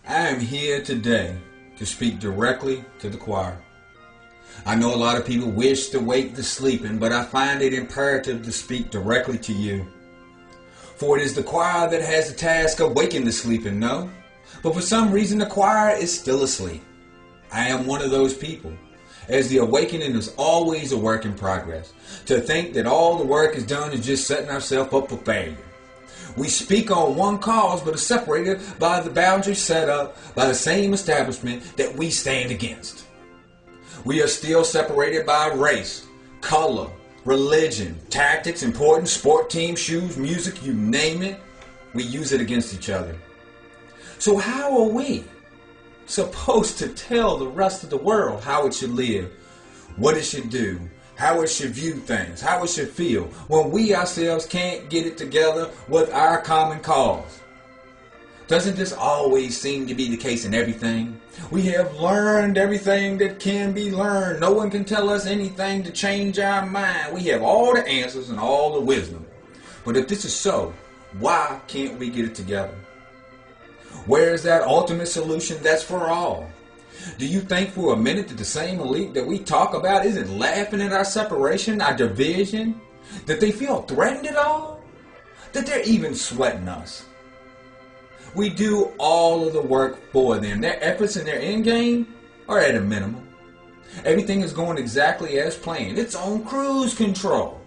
I am here today to speak directly to the choir. I know a lot of people wish to wake the sleeping, but I find it imperative to speak directly to you. For it is the choir that has the task of waking the sleeping, no? But for some reason the choir is still asleep. I am one of those people, as the awakening is always a work in progress. To think that all the work is done is just setting ourselves up for failure. We speak on one cause, but are separated by the boundaries set up by the same establishment that we stand against. We are still separated by race, color, religion, tactics, importance, sport team, shoes, music, you name it. We use it against each other. So how are we supposed to tell the rest of the world how it should live, what it should do, how it should view things, how it should feel, when we ourselves can't get it together with our common cause? Doesn't this always seem to be the case in everything? We have learned everything that can be learned. No one can tell us anything to change our mind. We have all the answers and all the wisdom. But if this is so, why can't we get it together? Where is that ultimate solution that's for all? Do you think for a minute that the same elite that we talk about isn't laughing at our separation, our division? That they feel threatened at all? That they're even sweating us? We do all of the work for them. Their efforts and their end game are at a minimum. Everything is going exactly as planned. It's on cruise control.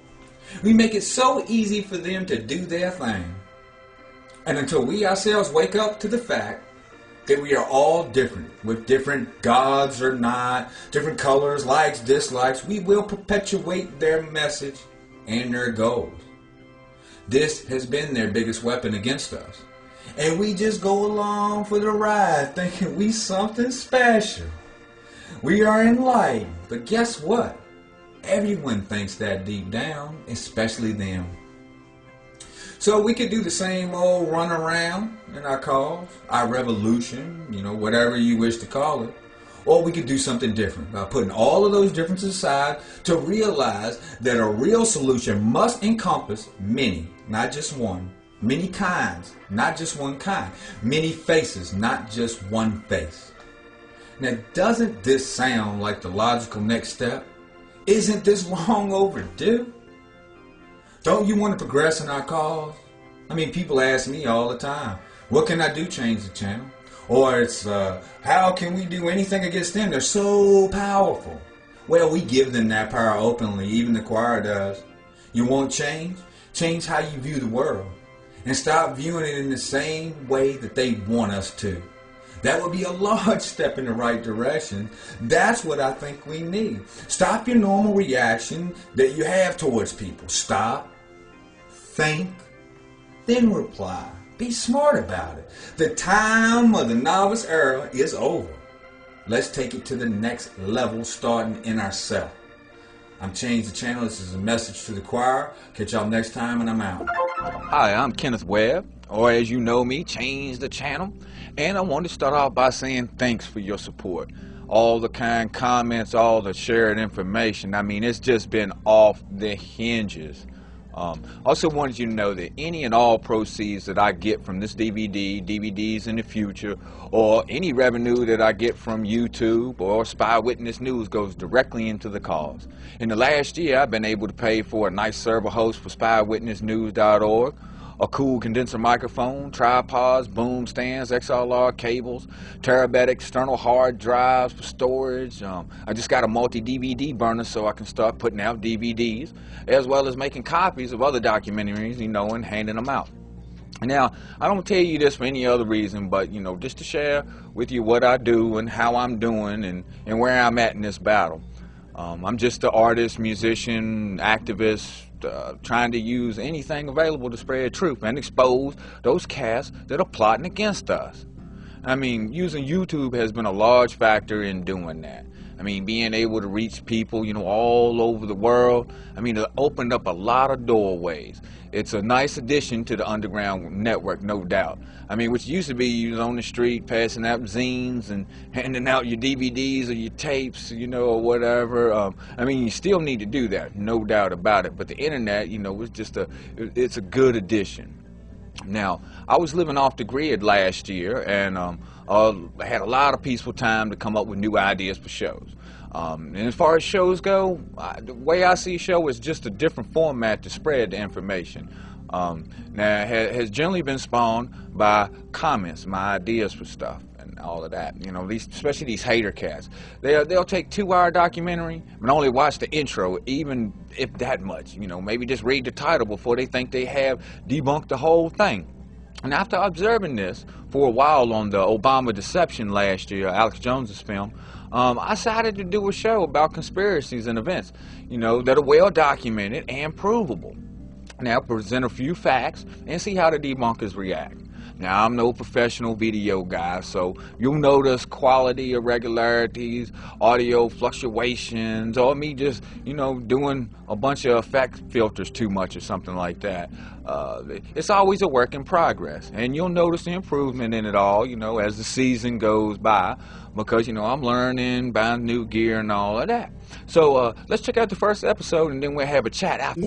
We make it so easy for them to do their thing. And until we ourselves wake up to the fact that we are all different, with different gods or not, different colors, likes, dislikes, we will perpetuate their message and their goals. This has been their biggest weapon against us. And we just go along for the ride thinking we something special. We are enlightened. But guess what? Everyone thinks that deep down, especially them. So we could do the same old run around in our cause, our revolution, whatever you wish to call it. Or we could do something different by putting all of those differences aside to realize that a real solution must encompass many, not just one. Many kinds, not just one kind. Many faces, not just one face. Now, doesn't this sound like the logical next step? Isn't this long overdue? Don't you want to progress in our cause? I mean, people ask me all the time, what can I do to change the channel? Or it's, how can we do anything against them? They're so powerful. Well, we give them that power openly, even the choir does. You want change? Change how you view the world. And stop viewing it in the same way that they want us to. That would be a large step in the right direction. That's what I think we need. Stop your normal reaction that you have towards people. Stop, think, then reply. Be smart about it. The time of the novice era is over. Let's take it to the next level, starting in ourselves. I'm ChangeDaChannel. This is a message to the choir. Catch y'all next time, and I'm out. Hi, I'm Kenneth Webb, or as you know me, ChangeDaChannel. And I want to start off by saying thanks for your support. All the kind comments, all the shared information. I mean, it's just been off the hinges. Also wanted you to know that any and all proceeds that I get from this DVD, DVDs in the future, or any revenue that I get from YouTube or Spy Witness News goes directly into the cause. In the last year, I've been able to pay for a nice server host for SpyWitnessNews.org, a cool condenser microphone, tripods, boom stands, XLR cables, terabyte external hard drives for storage. I just got a multi-DVD burner so I can start putting out DVDs, as well as making copies of other documentaries, and handing them out. Now, I don't tell you this for any other reason, but, just to share with you what I do and how I'm doing and where I'm at in this battle. I'm just an artist, musician, activist, trying to use anything available to spread truth and expose those casts that are plotting against us. I mean, using YouTube has been a large factor in doing that. I mean, being able to reach people, all over the world. I mean, it opened up a lot of doorways. It's a nice addition to the underground network, no doubt. I mean, which used to be you was on the street passing out zines and handing out your DVDs or your tapes, or whatever. I mean, you still need to do that, no doubt about it. But the internet, it's a good addition. Now, I was living off the grid last year, and had a lot of peaceful time to come up with new ideas for shows. And as far as shows go, the way I see a show is just a different format to spread the information. Now, it has generally been spawned by comments, my ideas for stuff, and all of that. You know, especially these hater cats. They'll take 2-hour documentary and only watch the intro, even if that much. You know, maybe just read the title before they think they have debunked the whole thing. And after observing this for a while on the Obama Deception last year, Alex Jones's film, I decided to do a show about conspiracies and events, you know, that are well documented and provable. Now, present a few facts and see how the debunkers react. Now, I'm no professional video guy, so you'll notice quality irregularities, audio fluctuations, or me just, you know, doing a bunch of effect filters too much or something like that. It's always a work in progress, and you'll notice the improvement in it all, you know, as the season goes by, because, you know, I'm learning, buying new gear and all of that. So let's check out the first episode, and then we'll have a chat after.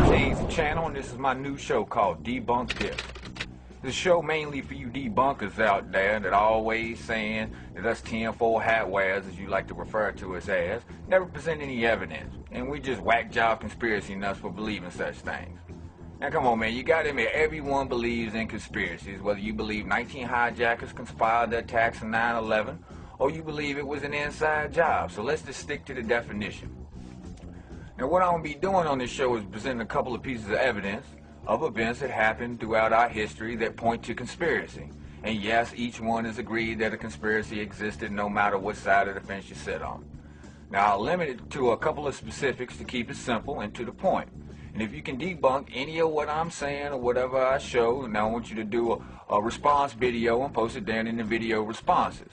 Change the channel, and this is my new show called DebunkThis. This is a show mainly for you debunkers out there that are always saying that us tinfoil hat wearers, as you like to refer to us as, never present any evidence, and we just whack job conspiracy nuts for believing such things. Now come on, man, you gotta admit, everyone believes in conspiracies, whether you believe 19 hijackers conspired the attacks on 9/11, or you believe it was an inside job. So let's just stick to the definition. Now, what I'm going to be doing on this show is presenting a couple of pieces of evidence of events that happened throughout our history that point to conspiracy. And yes, each one has agreed that a conspiracy existed no matter what side of the fence you sit on. Now, I'll limit it to a couple of specifics to keep it simple and to the point. And if you can debunk any of what I'm saying or whatever I show, now I want you to do a response video and post it down in the video responses.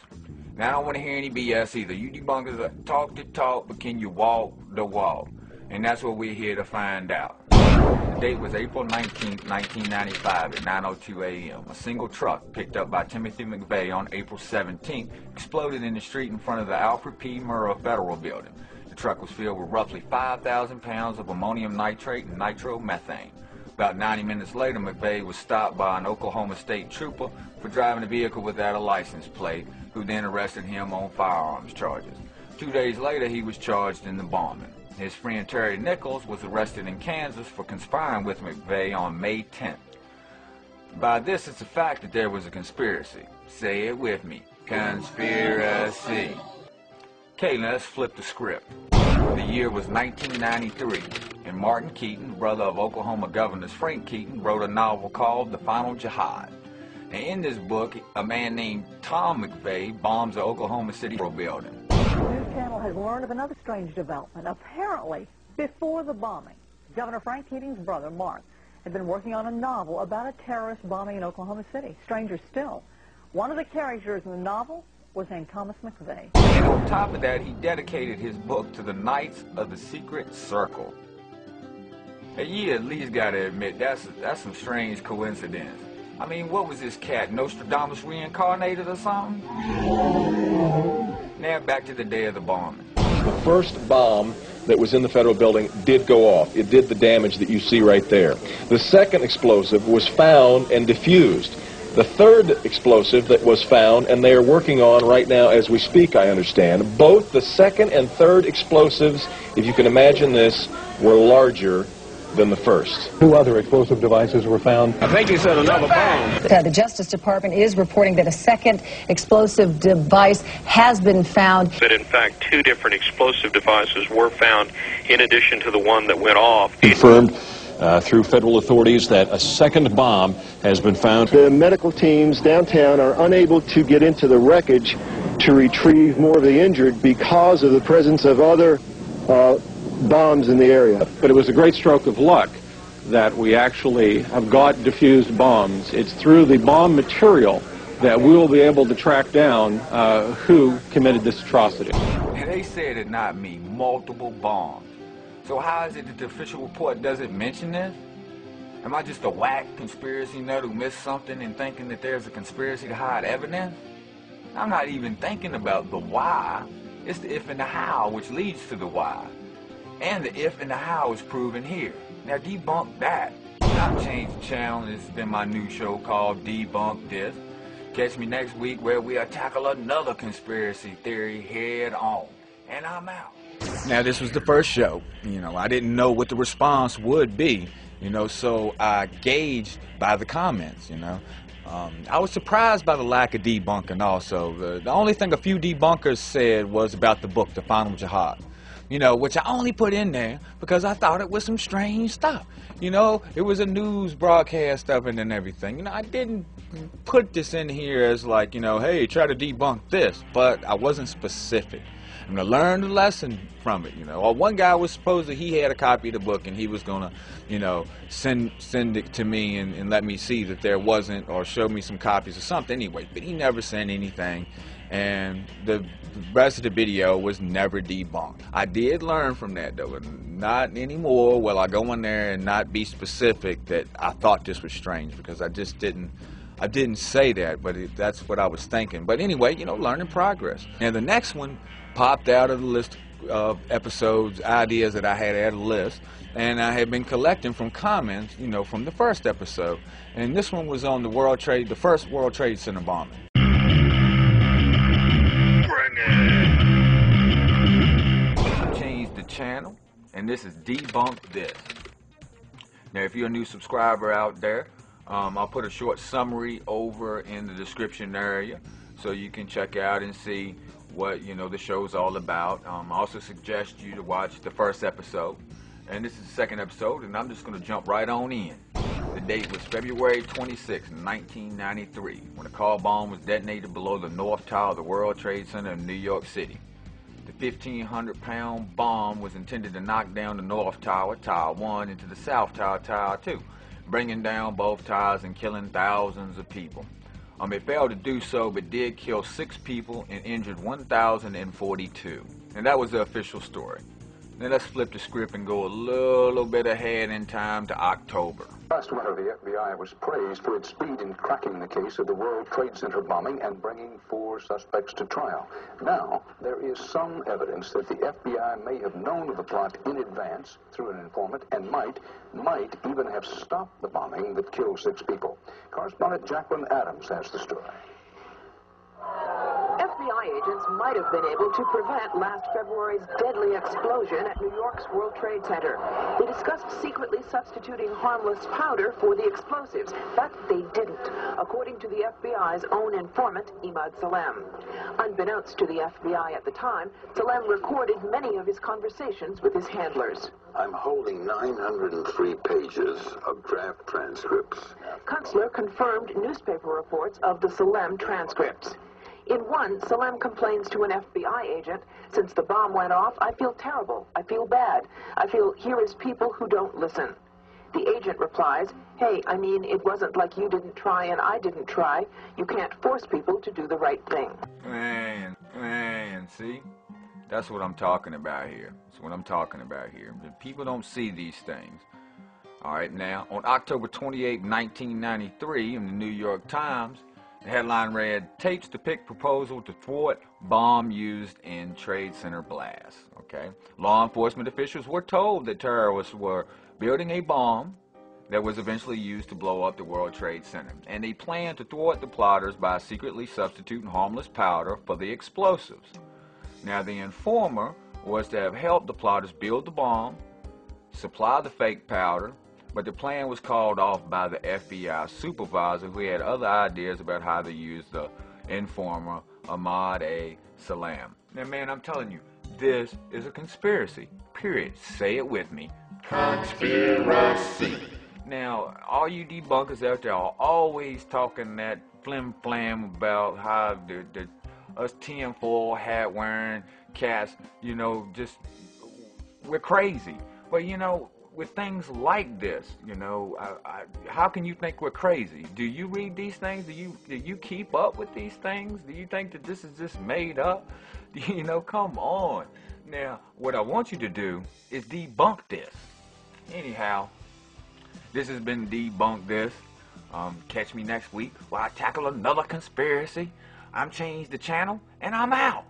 Now, I don't want to hear any BS either. You debunkers talk the talk, but can you walk the walk? And that's what we're here to find out. The date was April 19, 1995 at 9:02 a.m. A single truck picked up by Timothy McVeigh on April 17th exploded in the street in front of the Alfred P. Murrah Federal Building. The truck was filled with roughly 5,000 pounds of ammonium nitrate and nitromethane. About 90 minutes later, McVeigh was stopped by an Oklahoma State trooper for driving a vehicle without a license plate, who then arrested him on firearms charges. 2 days later, he was charged in the bombing. His friend Terry Nichols was arrested in Kansas for conspiring with McVeigh on May 10th. By this, it's a fact that there was a conspiracy. Say it with me. Conspiracy. Okay, now let's flip the script. The year was 1993, and Martin Keaton, brother of Oklahoma Governor Frank Keaton, wrote a novel called The Final Jihad. Now, in this book, a man named Tom McVeigh bombs the Oklahoma City building. The news channel has learned of another strange development. Apparently, before the bombing, Governor Frank Keating's brother, Mark, had been working on a novel about a terrorist bombing in Oklahoma City. Stranger still, one of the characters in the novel was named Thomas McVeigh. And on top of that, he dedicated his book to the Knights of the Secret Circle. And you at least got to admit, that's some strange coincidence. I mean, what was this cat, Nostradamus reincarnated or something? Now back to the day of the bombing. The first bomb that was in the federal building did go off. It did the damage that you see right there. The second explosive was found and diffused. The third explosive that was found, and they are working on right now as we speak, I understand, both the second and third explosives, if you can imagine this, were larger than the first. 2 other explosive devices were found. I think you said another bomb. The Justice Department is reporting that a second explosive device has been found. That in fact 2 different explosive devices were found in addition to the one that went off. Confirmed through federal authorities that a second bomb has been found. The medical teams downtown are unable to get into the wreckage to retrieve more of the injured because of the presence of other bombs in the area. But it was a great stroke of luck that we actually have got diffused bombs. It's through the bomb material that we will be able to track down who committed this atrocity. And they said it, not me, multiple bombs. So how is it that the official report doesn't mention this? Am I just a whack conspiracy nut who missed something and thinking that there's a conspiracy to hide evidence? I'm not even thinking about the why. It's the if and the how which leads to the why. And the if and the how is proven here. Now debunk that. I've changed the channel. This has been my new show called Debunk This. Catch me next week where we'll tackle another conspiracy theory head on. And I'm out. Now, this was the first show. I didn't know what the response would be, so I gauged by the comments, I was surprised by the lack of debunking also. The only thing a few debunkers said was about the book, The Final Jihad, which I only put in there because I thought it was some strange stuff. It was a news broadcast of it and everything. I didn't put this in here as like, hey, try to debunk this, but I wasn't specific. I'm going to learn the lesson from it, One guy was supposed he had a copy of the book and he was going to, send it to me and let me see that there wasn't, or show me some copies or something anyway, but he never sent anything, and the rest of the video was never debunked. I did learn from that though, not anymore will I go in there and not be specific that I thought this was strange, because I didn't say that, but that's what I was thinking. But anyway, learning progress. And the next one popped out of the list of episodes, ideas that I had at a list, and I had been collecting from comments, from the first episode. And this one was on the first World Trade Center bombing. I changed the channel, and this is Debunk This. Now, if you're a new subscriber out there, I'll put a short summary over in the description area so you can check out and see what the show's all about. I also suggest you to watch the first episode, and this is the second episode, and I'm just going to jump right on in. The date was February 26, 1993, when a car bomb was detonated below the North Tower of the World Trade Center in New York City. The 1,500-pound bomb was intended to knock down the North Tower, Tower 1, into the South Tower, Tower 2, bringing down both towers and killing thousands of people. It failed to do so, but did kill 6 people and injured 1,042. And that was the official story. Now let's flip the script and go a little bit ahead in time to October. Last winter, the FBI was praised for its speed in cracking the case of the World Trade Center bombing and bringing 4 suspects to trial. Now, there is some evidence that the FBI may have known of the plot in advance through an informant and might even have stopped the bombing that killed 6 people. Correspondent Jacqueline Adams has the story. FBI agents might have been able to prevent last February's deadly explosion at New York's World Trade Center. They discussed secretly substituting harmless powder for the explosives, but they didn't, according to the FBI's own informant, Imad Salem. Unbeknownst to the FBI at the time, Salem recorded many of his conversations with his handlers. I'm holding 903 pages of draft transcripts. Kunstler confirmed newspaper reports of the Salem transcripts. In one, Salem complains to an FBI agent, "Since the bomb went off, I feel terrible. I feel bad. I feel here is people who don't listen." The agent replies, "Hey, I mean, it wasn't like you didn't try and I didn't try. You can't force people to do the right thing." Man, see? That's what I'm talking about here. That's what I'm talking about here. People don't see these things. All right, now, on October 28, 1993, in the New York Times, the headline read, "Tapes depict proposal to thwart bomb used in Trade Center blast." Okay. Law enforcement officials were told that terrorists were building a bomb that was eventually used to blow up the World Trade Center, and they planned to thwart the plotters by secretly substituting harmless powder for the explosives. Now, the informer was to have helped the plotters build the bomb, supply the fake powder, but the plan was called off by the FBI supervisor, who had other ideas about how to use the informer, Ahmad A. Salam. Now, man, I'm telling you, this is a conspiracy. Period. Say it with me. Conspiracy. Now, all you debunkers out there are always talking that flim-flam about how us tinfoil hat wearing cats, we're crazy. But, with things like this, how can you think we're crazy? Do you read these things? Do you keep up with these things? Do you think that this is just made up? Come on. Now, what I want you to do is debunk this. Anyhow, this has been Debunk This. Catch me next week while I tackle another conspiracy. I'm changed the channel, and I'm out.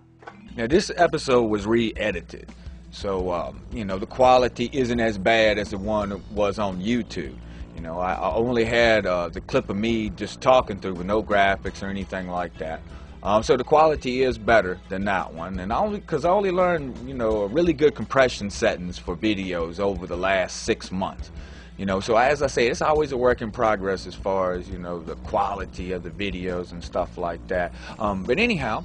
Now, this episode was re-edited. So, the quality isn't as bad as the one that was on YouTube. You know, I only had the clip of me just talking through with no graphics or anything like that. So the quality is better than that one, and because I only learned, you know, really good compression settings for videos over the last 6 months. You know, so as I say, it's always a work in progress as far as, you know, the quality of the videos and stuff like that. But anyhow,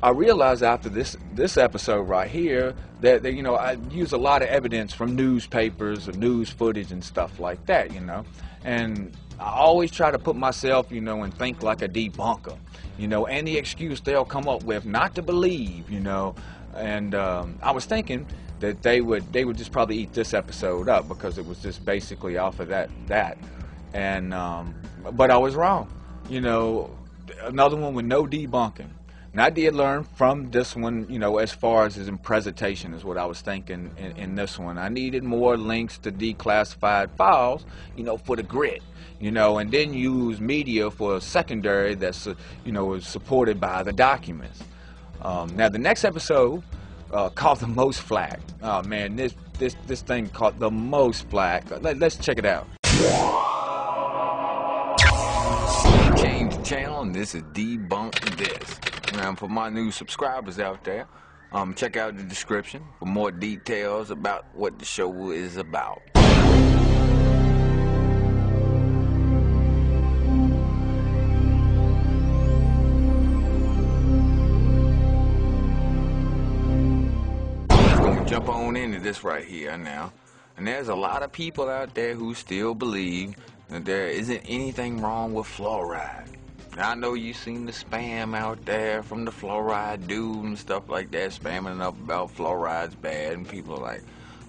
I realized after this episode right here that you know, I use a lot of evidence from newspapers or news footage and stuff like that, you know, and I always try to put myself, you know, and think like a debunker, you know, any excuse they'll come up with not to believe, you know, and I was thinking that they would just probably eat this episode up because it was just basically off of that, and but I was wrong, you know, another one with no debunking. And I did learn from this one, you know, as far as in presentation is what I was thinking in this one. I needed more links to declassified files, you know, for the grid, you know, and then use media for a secondary that's, you know, is supported by the documents. Now, the next episode called the most flack. Oh, man, this thing caught the most flack. Let's check it out. Change the channel, and this is DebunkThis. Now, for my new subscribers out there, check out the description for more details about what the show is about. Let's go jump on into this right here now. And there's a lot of people out there who still believe that there isn't anything wrong with fluoride. Now, I know you've seen the spam out there from the fluoride dude and stuff like that, spamming up about fluoride's bad, and people are like,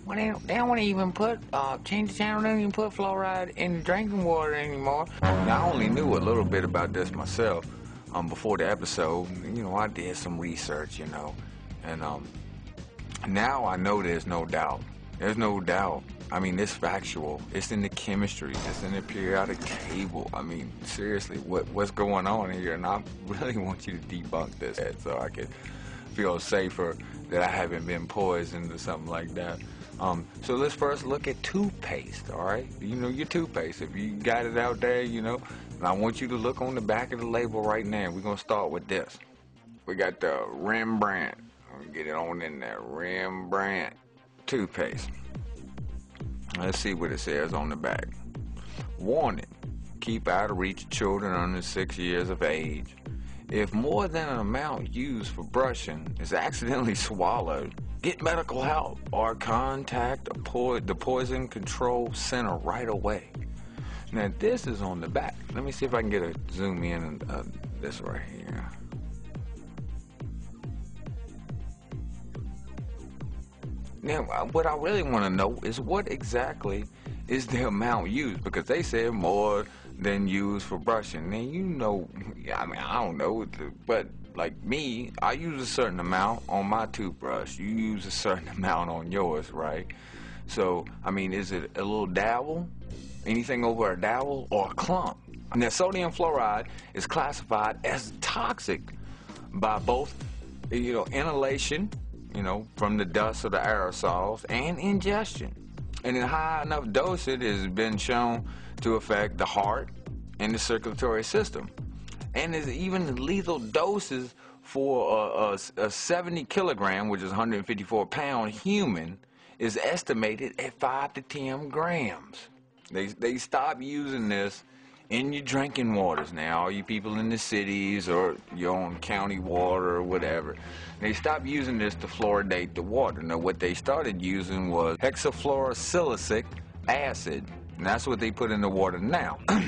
well, they don't want to even put, Change the Channel don't even put fluoride in drinking water anymore. Now, I only knew a little bit about this myself before the episode. You know, I did some research, you know, and now I know there's no doubt. There's no doubt. I mean, it's factual. It's in the chemistry. It's in the periodic table. I mean, seriously, what's going on here? And I really want you to debunk this so I can feel safer that I haven't been poisoned or something like that. So let's first look at toothpaste, all right? You know, your toothpaste. If you got it out there, you know, and I want you to look on the back of the label right now. We're going to start with this. We got the Rembrandt. Get it on in there. Rembrandt toothpaste. Let's see what it says on the back. Warning, keep out of reach of children under 6 years of age. If more than an amount used for brushing is accidentally swallowed, get medical help or contact the Poison Control Center right away. Now this is on the back. Let me see if I can get a zoom in on this right here. Now, what I really want to know is what exactly is the amount used, because they said more than used for brushing. Now, you know, I mean, I don't know, but like me, I use a certain amount on my toothbrush. You use a certain amount on yours, right? So, I mean, is it a little dabble? Anything over a dabble or a clump? Now, sodium fluoride is classified as toxic by both, you know, inhalation, you know, from the dust or the aerosols, and ingestion. And in high enough dose, it has been shown to affect the heart and the circulatory system. And there's even lethal doses for a 70 kilogram, which is 154 pound human, is estimated at 5 to 10 grams. They stop using this in your drinking waters now, all you people in the cities or your own county water or whatever. They stopped using this to fluoridate the water. Now, what they started using was hexafluorosilicic acid, and that's what they put in the water now. Now,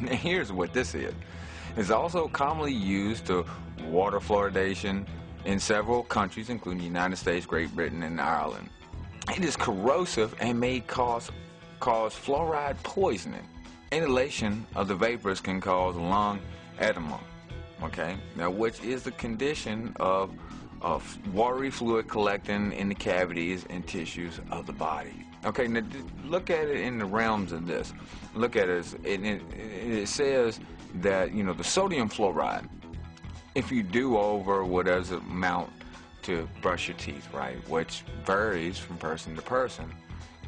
here's what this is. It's also commonly used to water fluoridation in several countries, including the United States, Great Britain, and Ireland. It is corrosive and may cause fluoride poisoning. Inhalation of the vapors can cause lung edema, okay? Now, which is the condition of watery fluid collecting in the cavities and tissues of the body. Okay, now look at it in the realms of this. Look at it, it says that, you know, the sodium fluoride, if you do over whatever amount to brush your teeth, right, which varies from person to person,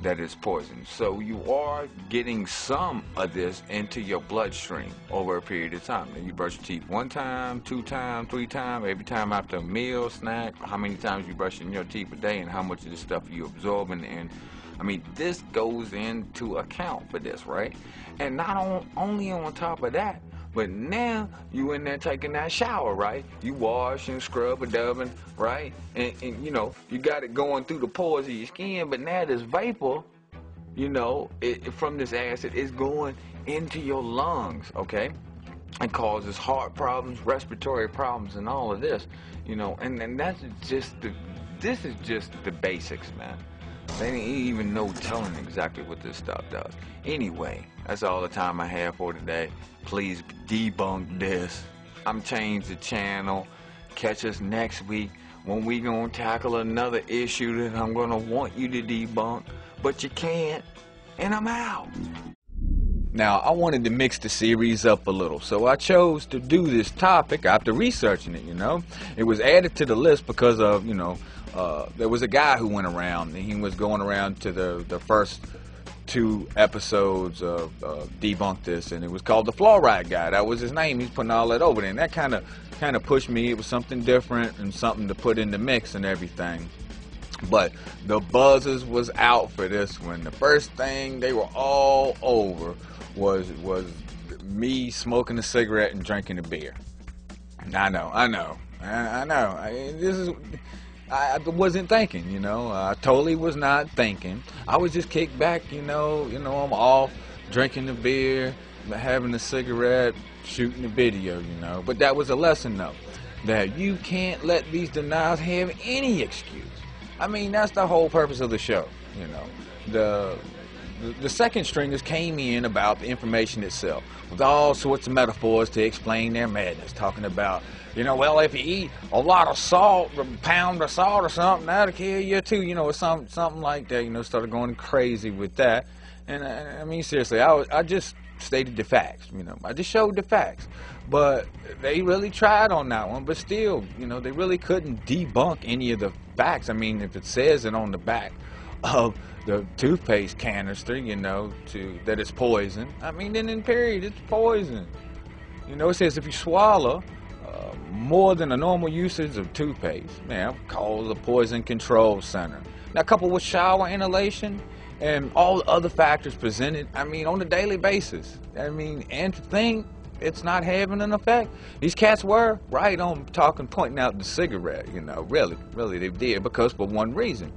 that is poison. So you are getting some of this into your bloodstream over a period of time. And you brush your teeth 1 time, 2 times, 3 times, every time after a meal, snack, how many times you brushing your teeth a day, and how much of this stuff you absorbing. And I mean, this goes into account for this, right? And not only on top of that, but now you in there taking that shower, right? You wash and scrub and dubbing, right? And you know, you got it going through the pores of your skin, but now this vapor, you know, from this acid is going into your lungs, okay? It causes heart problems, respiratory problems, and all of this, you know, and that's just this is just the basics, man. They ain't even no telling exactly what this stuff does. Anyway, that's all the time I have for today. Please debunk this. I'm ChangeDaChannel. Catch us next week when we gonna tackle another issue that I'm gonna want you to debunk, but you can't, and I'm out. Now, I wanted to mix the series up a little, so I chose to do this topic after researching it, you know. It was added to the list because of, you know, there was a guy who went around, and he was going around to the first 2 episodes of DebunkThis, and it was called the Fluoride Guy. That was his name. He's putting all that over there, and that kind of pushed me. It was something different and something to put in the mix and everything. But the buzzers was out for this one. The first thing they were all over was me smoking a cigarette and drinking a beer. I know. I wasn't thinking, you know. I totally was not thinking. I was just kicked back, you know. I'm off drinking the beer, having a cigarette, shooting the video, you know. But that was a lesson, though, that you can't let these denials have any excuse. I mean, that's the whole purpose of the show, you know. The second stringers came in about the information itself with all sorts of metaphors to explain their madness, talking about, you know, well, if you eat a lot of salt, a pound of salt or something, that'll kill you too, you know, or something like that, you know, started going crazy with that. And I mean, seriously, I just stated the facts, you know, I just showed the facts. But they really tried on that one, but still, you know, they really couldn't debunk any of the facts. I mean, if it says it on the back of the toothpaste canister, you know, that it's poison, I mean, then in period, it's poison. You know, it says if you swallow more than a normal usage of toothpaste, man, call the Poison Control Center. Now, coupled with shower inhalation and all the other factors presented, I mean, on a daily basis, I mean, and to think it's not having an effect. These cats were right on pointing out the cigarette, you know, really they did, because for one reason.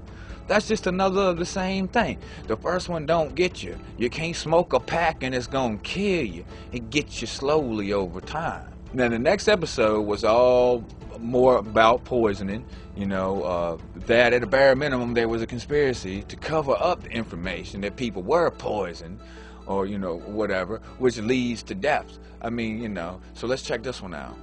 That's just another of the same thing. The first one don't get you. You can't smoke a pack and it's gonna kill you. It gets you slowly over time. Now, the next episode was all more about poisoning, you know, that at a bare minimum there was a conspiracy to cover up the information that people were poisoned, or, you know, whatever, which leads to deaths. I mean, you know, so let's check this one out.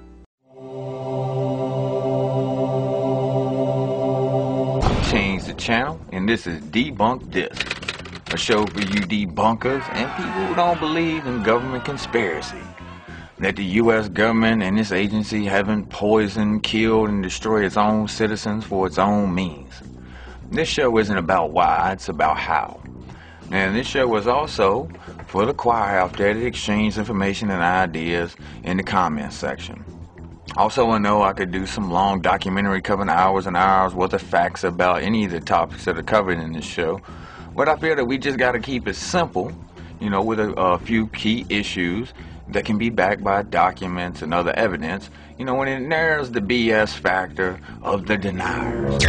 ChangeDaChannel, and this is DebunkThis, a show for you debunkers and people who don't believe in government conspiracy, that the U.S. government and its agency haven't poisoned, killed, and destroyed its own citizens for its own means. This show isn't about why, it's about how. And this show was also for the choir out there to exchange information and ideas in the comments section. Also, I know I could do some long documentary covering hours and hours worth of facts about any of the topics that are covered in this show, but I feel that we just got to keep it simple, you know, with a few key issues that can be backed by documents and other evidence, you know, when it narrows the BS factor of the deniers.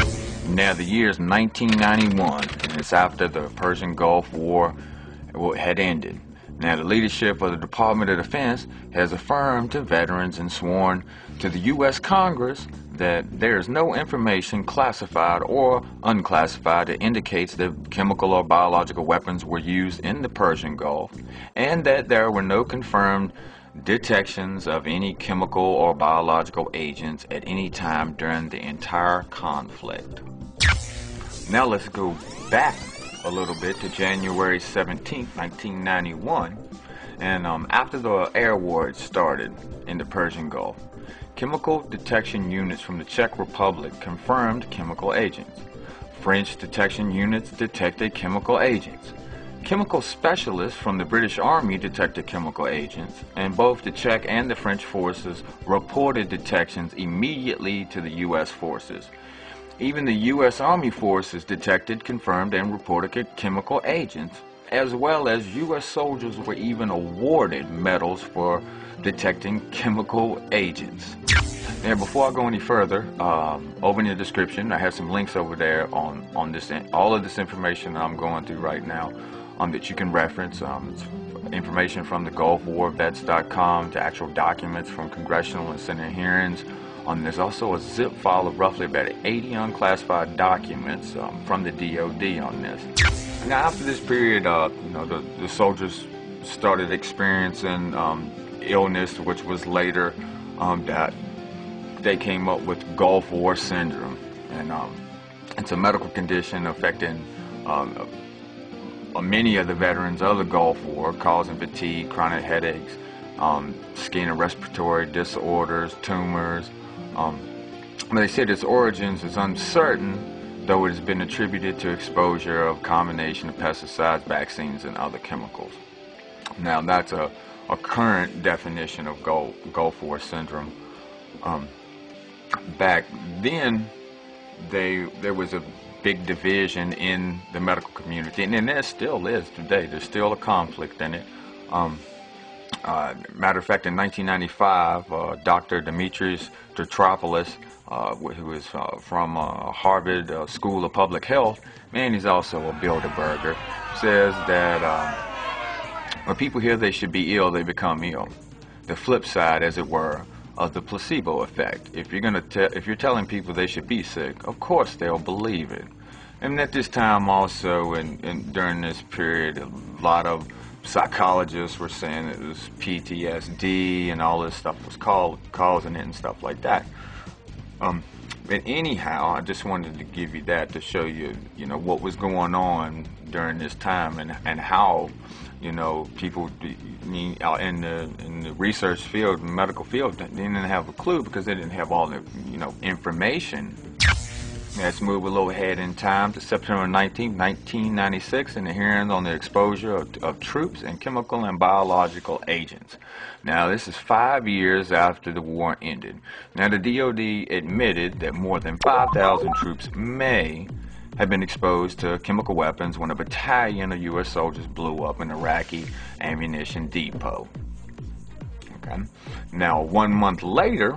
Now, the year is 1991, and it's after the Persian Gulf War had ended. Now, the leadership of the Department of Defense has affirmed to veterans and sworn to the U.S. Congress that there is no information classified or unclassified that indicates that chemical or biological weapons were used in the Persian Gulf, and that there were no confirmed detections of any chemical or biological agents at any time during the entire conflict. Now let's go back a little bit to January 17, 1991, and after the air war had started in the Persian Gulf, chemical detection units from the Czech Republic confirmed chemical agents. French detection units detected chemical agents. Chemical specialists from the British Army detected chemical agents, and both the Czech and the French forces reported detections immediately to the U.S. forces. Even the U.S. Army forces detected, confirmed, and reported chemical agents, as well as U.S. soldiers were even awarded medals for detecting chemical agents. Now, before I go any further, over in the description, I have some links over there on this, all of this information that I'm going through right now, that you can reference. It's information from the GulfWarVets.com to actual documents from congressional and Senate hearings. There's also a zip file of roughly about 80 unclassified documents from the DoD on this. Now, after this period, the soldiers started experiencing illness, which was later that they came up with Gulf War syndrome, and it's a medical condition affecting many of the veterans of the Gulf War, causing fatigue, chronic headaches, skin and respiratory disorders, tumors. They said its origins is uncertain, though it has been attributed to exposure of combination of pesticides, vaccines, and other chemicals. Now, that's a current definition of Gulf War syndrome. Back then, there was a big division in the medical community, and there still is today. There's still a conflict in it. Matter of fact, in 1995, Dr. Dimitris Petropoulos, who is from Harvard School of Public Health, and he's also a Bilderberger, says that when people hear they should be ill, they become ill. The flip side, as it were, of the placebo effect. If you're telling people they should be sick, of course they'll believe it. And at this time also, and during this period, a lot of psychologists were saying it was PTSD and all this stuff was causing it and stuff like that. But anyhow, I just wanted to give you that to show you, what was going on during this time and how, people in the research field, medical field, they didn't have a clue because they didn't have all the, information. Let's move a little ahead in time to September 19, 1996, and the hearing on the exposure of troops and chemical and biological agents. Now, this is 5 years after the war ended. Now, the DoD admitted that more than 5,000 troops may have been exposed to chemical weapons when a battalion of U.S. soldiers blew up an Iraqi ammunition depot. Okay. Now, 1 month later,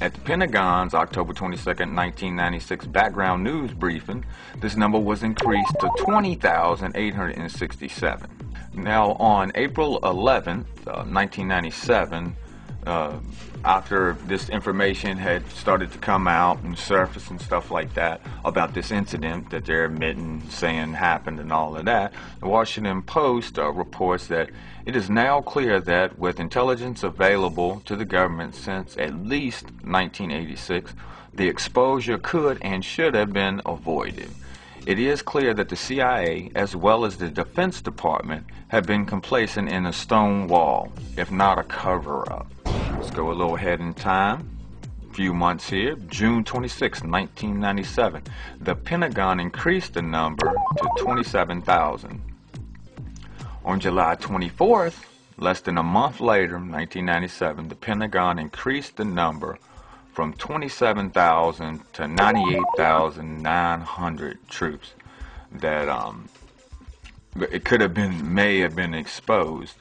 at the Pentagon's October 22, 1996 background news briefing, this number was increased to 20,867. Now, on April 11, 1997, after this information had started to come out and surface and stuff like that about this incident that they're admitting, saying happened and all of that, the Washington Post reports that it is now clear that with intelligence available to the government since at least 1986, the exposure could and should have been avoided. It is clear that the CIA, as well as the Defense Department, have been complacent in a stone wall, if not a cover-up. Let's go a little ahead in time. A few months here. June 26, 1997. The Pentagon increased the number to 27,000. On July 24th, less than a month later, 1997, the Pentagon increased the number from 27,000 to 98,900 troops that may have been exposed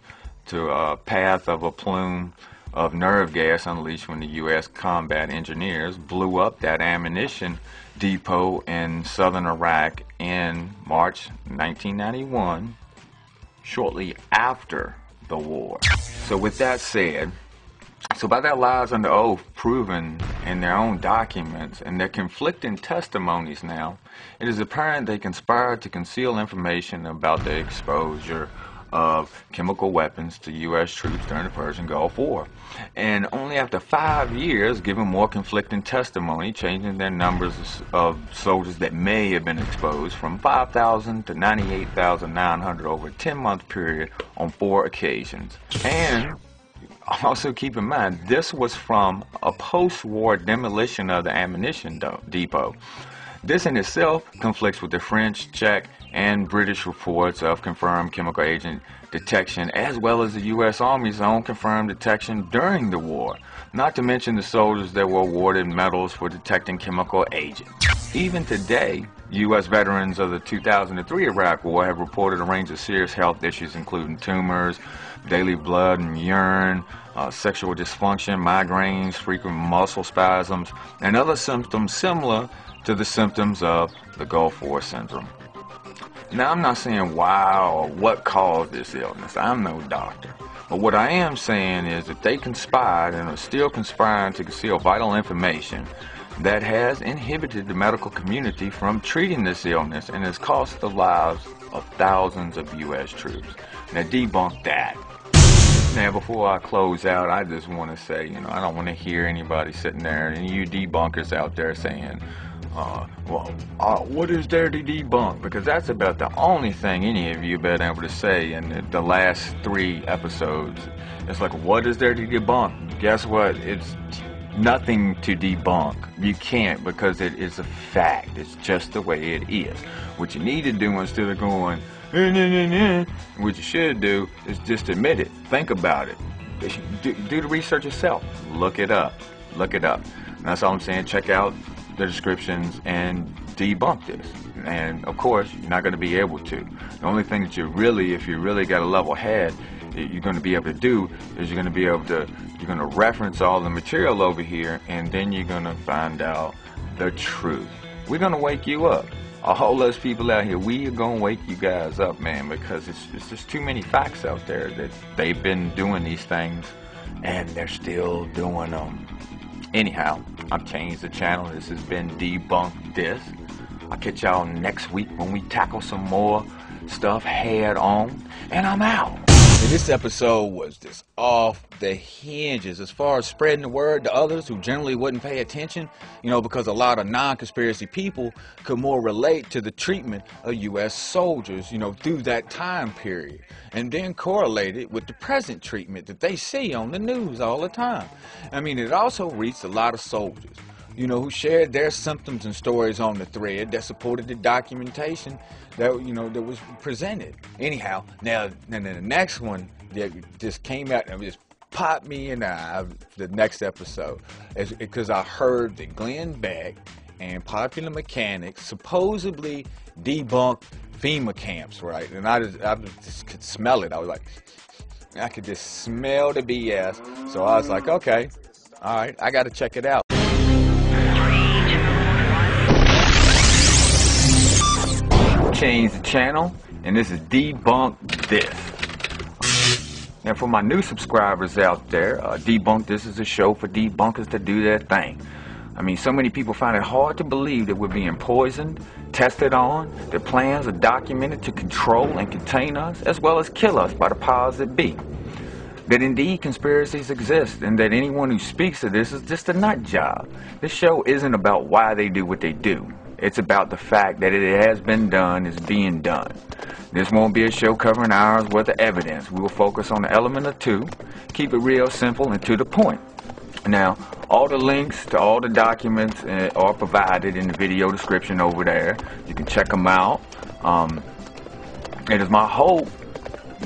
to a path of a plume of nerve gas unleashed when the U.S. combat engineers blew up that ammunition depot in southern Iraq in March 1991, shortly after the war. So with that said, by that lies under oath proven in their own documents and their conflicting testimonies now, it is apparent they conspired to conceal information about the exposure of chemical weapons to U.S. troops during the Persian Gulf War. And only after 5 years, given more conflicting testimony, changing their numbers of soldiers that may have been exposed from 5,000 to 98,900 over a 10-month period on 4 occasions. And also keep in mind, this was from a post-war demolition of the ammunition depot. This in itself conflicts with the French, Czech, and British reports of confirmed chemical agent detection, as well as the U.S. Army's own confirmed detection during the war, not to mention the soldiers that were awarded medals for detecting chemical agents. Even today, U.S. veterans of the 2003 Iraq War have reported a range of serious health issues, including tumors, daily blood and urine, sexual dysfunction, migraines, frequent muscle spasms, and other symptoms similar to the symptoms of the Gulf War syndrome. Now, I'm not saying why or what caused this illness. I'm no doctor. But what I am saying is that they conspired and are still conspiring to conceal vital information that has inhibited the medical community from treating this illness and has cost the lives of thousands of U.S. troops. Now, debunk that. Now, before I close out, I just want to say, I don't want to hear anybody sitting there, and you debunkers out there saying, what is there to debunk? Because that's about the only thing any of you have been able to say in the last 3 episodes. It's like, what is there to debunk? Guess what? It's nothing to debunk. You can't, because it is a fact. It's just the way it is. What you need to do, instead of going, what you should do is just admit it. Think about it. Do the research yourself. Look it up. Look it up. And that's all I'm saying. Check out the descriptions and debunk this. And of course, you're not going to be able to. The only thing that if you really got a level head, you're going to be able to do is you're going to reference all the material over here, and then you're going to find out the truth. We're going to wake you up. A whole lot of people out here, we are going to wake you guys up, man, because it's just too many facts out there that they've been doing these things and they're still doing them. Anyhow, I've changed the channel. This has been DebunkThis. I'll catch y'all next week when we tackle some more stuff head on, and I'm out. And this episode was just off the hinges as far as spreading the word to others who generally wouldn't pay attention, because a lot of non-conspiracy people could more relate to the treatment of U.S. soldiers, through that time period, and then correlate it with the present treatment that they see on the news all the time. I mean, it also reached a lot of soldiers, who shared their symptoms and stories on the thread that supported the documentation that, that was presented. Anyhow, now the next one that just came out and just popped me in the eye, the next episode, is because I heard that Glenn Beck and Popular Mechanics supposedly debunked FEMA camps, right? And I just could smell it. I could just smell the BS. So I was like, okay, all right, I got to check it out. Change the channel, and this is DebunkThis. Now, for my new subscribers out there, DebunkThis is a show for debunkers to do their thing. I mean, so many people find it hard to believe that we're being poisoned, tested on, that plans are documented to control and contain us, as well as kill us by the powers that be. That indeed conspiracies exist, and that anyone who speaks of this is just a nut job. This show isn't about why they do what they do. It's about the fact that it has been done, is being done. This won't be a show covering hours worth of evidence. We will focus on an element or two, keep it real simple and to the point. Now, all the links to all the documents are provided in the video description over there. You can check them out. It is my hope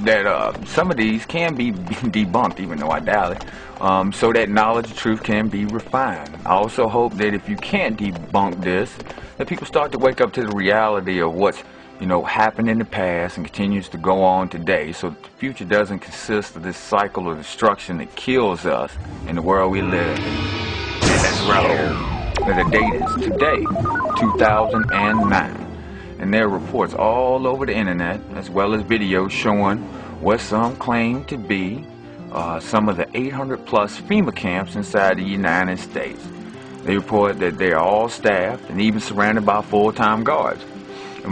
that some of these can be debunked, even though I doubt it, so that knowledge and truth can be refined. I also hope that if you can't debunk this, that people start to wake up to the reality of what's happened in the past and continues to go on today, so that the future doesn't consist of this cycle of destruction that kills us in the world we live in. And that's right. The date is today, 2009. And there are reports all over the internet, as well as videos showing what some claim to be some of the 800 plus FEMA camps inside the United States. They report that they are all staffed and even surrounded by full-time guards,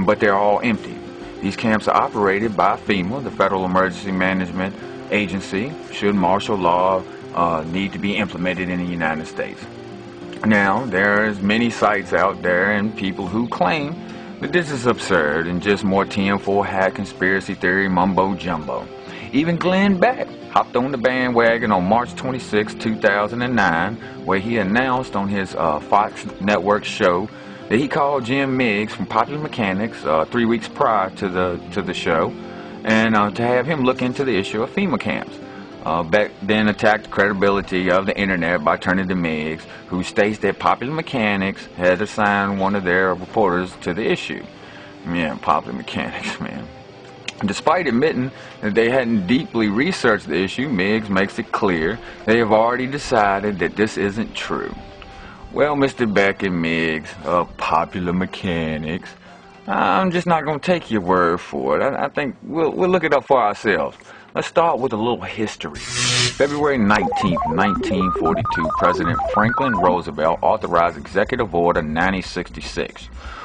but they're all empty. These camps are operated by FEMA, the Federal Emergency Management Agency, should martial law need to be implemented in the United States. Now, there's many sites out there and people who claim that this is absurd and just more tinfoil hat conspiracy theory mumbo jumbo. Even Glenn Beck hopped on the bandwagon on March 26, 2009, where he announced on his Fox Network show that he called Jim Miggs from Popular Mechanics 3 weeks prior to the show, and to have him look into the issue of FEMA camps. Beck then attacked the credibility of the internet by turning to Miggs, who states that Popular Mechanics had assigned one of their reporters to the issue. Man, Popular Mechanics, man. Despite admitting that they hadn't deeply researched the issue, Miggs makes it clear they have already decided that this isn't true. Well, Mr. Beck and Miggs of Popular Mechanics, I'm just not going to take your word for it. I think we'll look it up for ourselves. Let's start with a little history. February 19th, 1942, President Franklin Roosevelt authorized Executive Order 9066,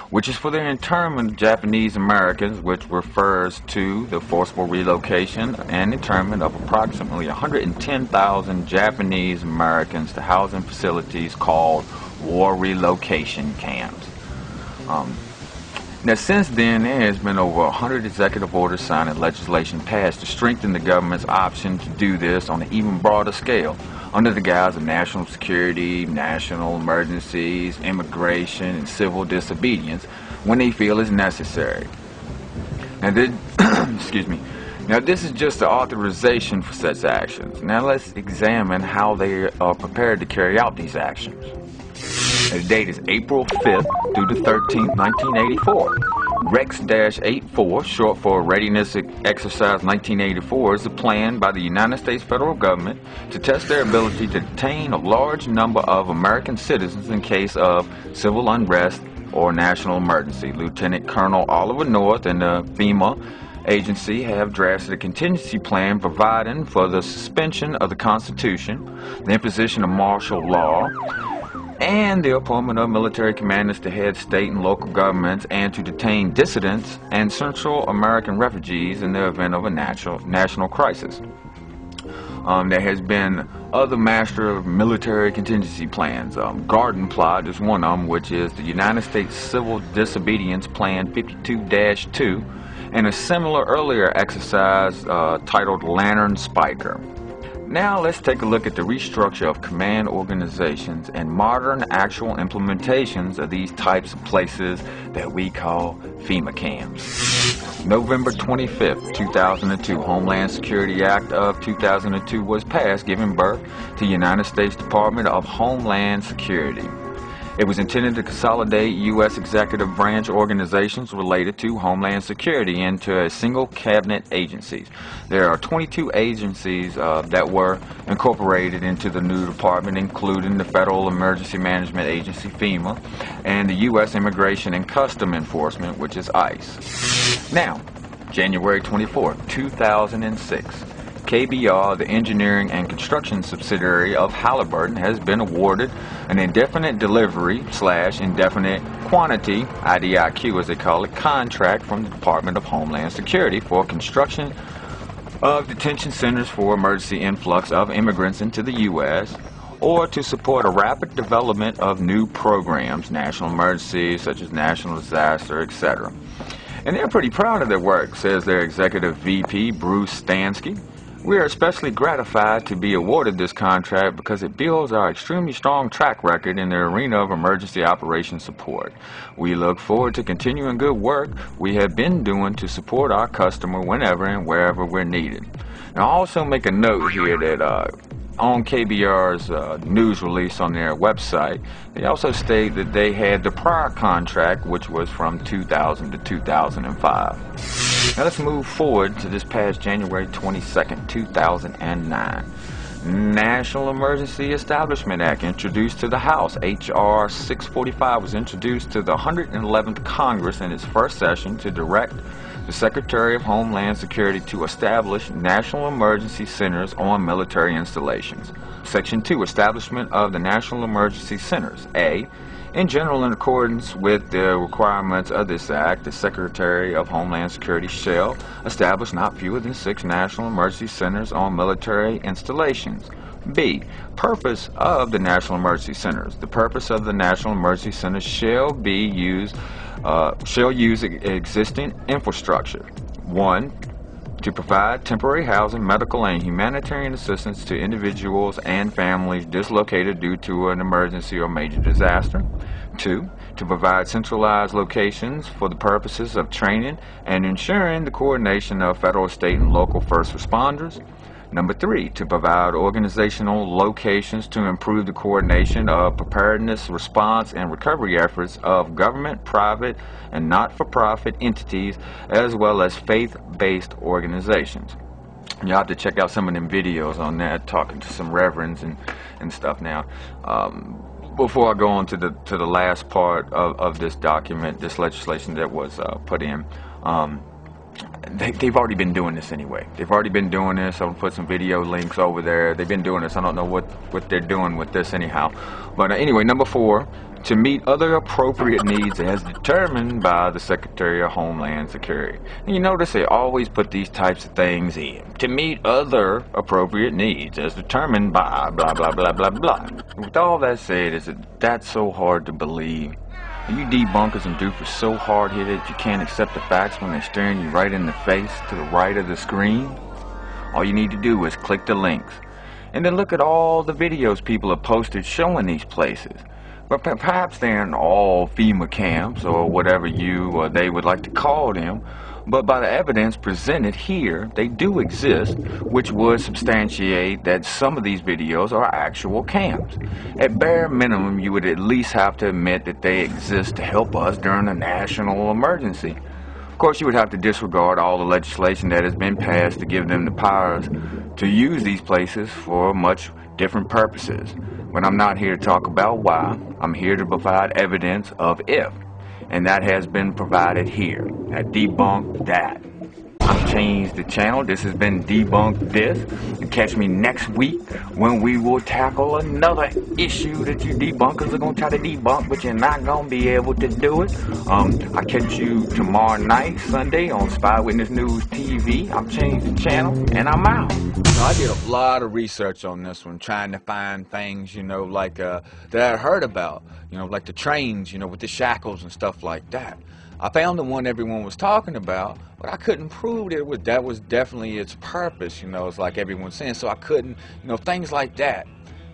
which is for the internment of Japanese Americans, which refers to the forcible relocation and internment of approximately 110,000 Japanese Americans to housing facilities called war relocation camps. Now, since then, there has been over 100 executive orders signed and legislation passed to strengthen the government's option to do this on an even broader scale, under the guise of national security, national emergencies, immigration, and civil disobedience when they feel is necessary. Now, excuse me. Now, this is just the authorization for such actions. Now, let's examine how they are prepared to carry out these actions. The date is April 5th through the 13th, 1984. REX-84, short for Readiness Exercise 1984, is a plan by the United States federal government to test their ability to detain a large number of American citizens in case of civil unrest or national emergency. Lieutenant Colonel Oliver North and the FEMA agency have drafted a contingency plan providing for the suspension of the Constitution, the imposition of martial law, and the appointment of military commanders to head state and local governments and to detain dissidents and Central American refugees in the event of a national crisis. There has been other master military contingency plans. Garden Plot is one of them, which is the United States Civil Disobedience Plan 52-2, and a similar earlier exercise titled Lantern Spiker. Now let's take a look at the restructure of command organizations and modern actual implementations of these types of places that we call FEMA camps. November 25th, 2002, Homeland Security Act of 2002 was passed, giving birth to the United States Department of Homeland Security. It was intended to consolidate U.S. executive branch organizations related to Homeland Security into a single cabinet agency. There are 22 agencies that were incorporated into the new department, including the Federal Emergency Management Agency, FEMA, and the U.S. Immigration and Customs Enforcement, which is ICE. Now, January 24, 2006. KBR, the engineering and construction subsidiary of Halliburton, has been awarded an indefinite delivery / indefinite quantity, IDIQ as they call it, contract from the Department of Homeland Security for construction of detention centers for emergency influx of immigrants into the U.S. or to support a rapid development of new programs, national emergencies such as national disaster, etc. And they're pretty proud of their work, says their executive VP, Bruce Stansky. We are especially gratified to be awarded this contract because it builds our extremely strong track record in the arena of emergency operations support. We look forward to continuing good work we have been doing to support our customer whenever and wherever we're needed. Now, I'll also make a note here that on KBR's news release on their website, they also state that they had the prior contract, which was from 2000 to 2005. Now let's move forward to this past January 22nd, 2009. National Emergency Establishment Act introduced to the House. H.R. 645 was introduced to the 111th Congress in its first session to direct the Secretary of Homeland Security to establish national emergency centers on military installations. Section 2, Establishment of the National Emergency Centers. A. In general, in accordance with the requirements of this Act, the Secretary of Homeland Security shall establish not fewer than 6 national emergency centers on military installations. B. Purpose of the National Emergency Centers. The purpose of the National Emergency Centers shall use existing infrastructure. 1. to provide temporary housing, medical, and humanitarian assistance to individuals and families dislocated due to an emergency or major disaster. 2, to provide centralized locations for the purposes of training and ensuring the coordination of federal, state, and local first responders. Number 3, to provide organizational locations to improve the coordination of preparedness, response, and recovery efforts of government, private, and not-for-profit entities, as well as faith-based organizations. You'll have to check out some of them videos on that, talking to some reverends and stuff now. Before I go on to the last part of this document, this legislation that was put in, they've already been doing this anyway. They've already been doing this. I'll put some video links over there. They've been doing this. I don't know what they're doing with this anyhow. But anyway, number 4, to meet other appropriate needs as determined by the Secretary of Homeland Security. And you notice they always put these types of things in. To meet other appropriate needs as determined by blah, blah, blah, blah, blah. With all that said, is that's so hard to believe? Are you debunkers and doofers so hard-headed that you can't accept the facts when they're staring you right in the face to the right of the screen? All you need to do is click the links. And then look at all the videos people have posted showing these places. But perhaps they're in all FEMA camps or whatever you or they would like to call them. But by the evidence presented here, they do exist, which would substantiate that some of these videos are actual camps. At bare minimum, you would at least have to admit that they exist to help us during a national emergency. Of course, you would have to disregard all the legislation that has been passed to give them the powers to use these places for much different purposes. But I'm not here to talk about why. I'm here to provide evidence of if. And that has been provided here at Debunk That. I'm ChangeDaChannel. This has been DebunkThis. And catch me next week when we will tackle another issue that you debunkers are going to try to debunk, but you're not going to be able to do it. I'll catch you tomorrow night, Sunday, on Spy Witness News TV. I'm ChangeDaChannel, and I'm out. So I did a lot of research on this one, trying to find things, like that I heard about, like the trains, with the shackles and stuff like that. I found the one everyone was talking about, but I couldn't prove that was definitely its purpose, it's like everyone's saying. So I couldn't, things like that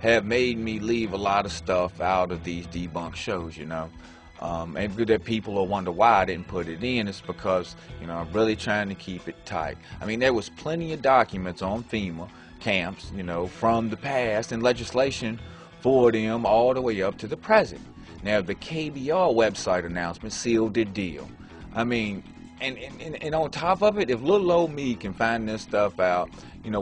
have made me leave a lot of stuff out of these debunk shows, and that people will wonder why I didn't put it in. It's because, I'm really trying to keep it tight. I mean, there was plenty of documents on FEMA camps, from the past and legislation for them all the way up to the present. Now, the KBR website announcement sealed the deal. I mean, and on top of it, if little old me can find this stuff out,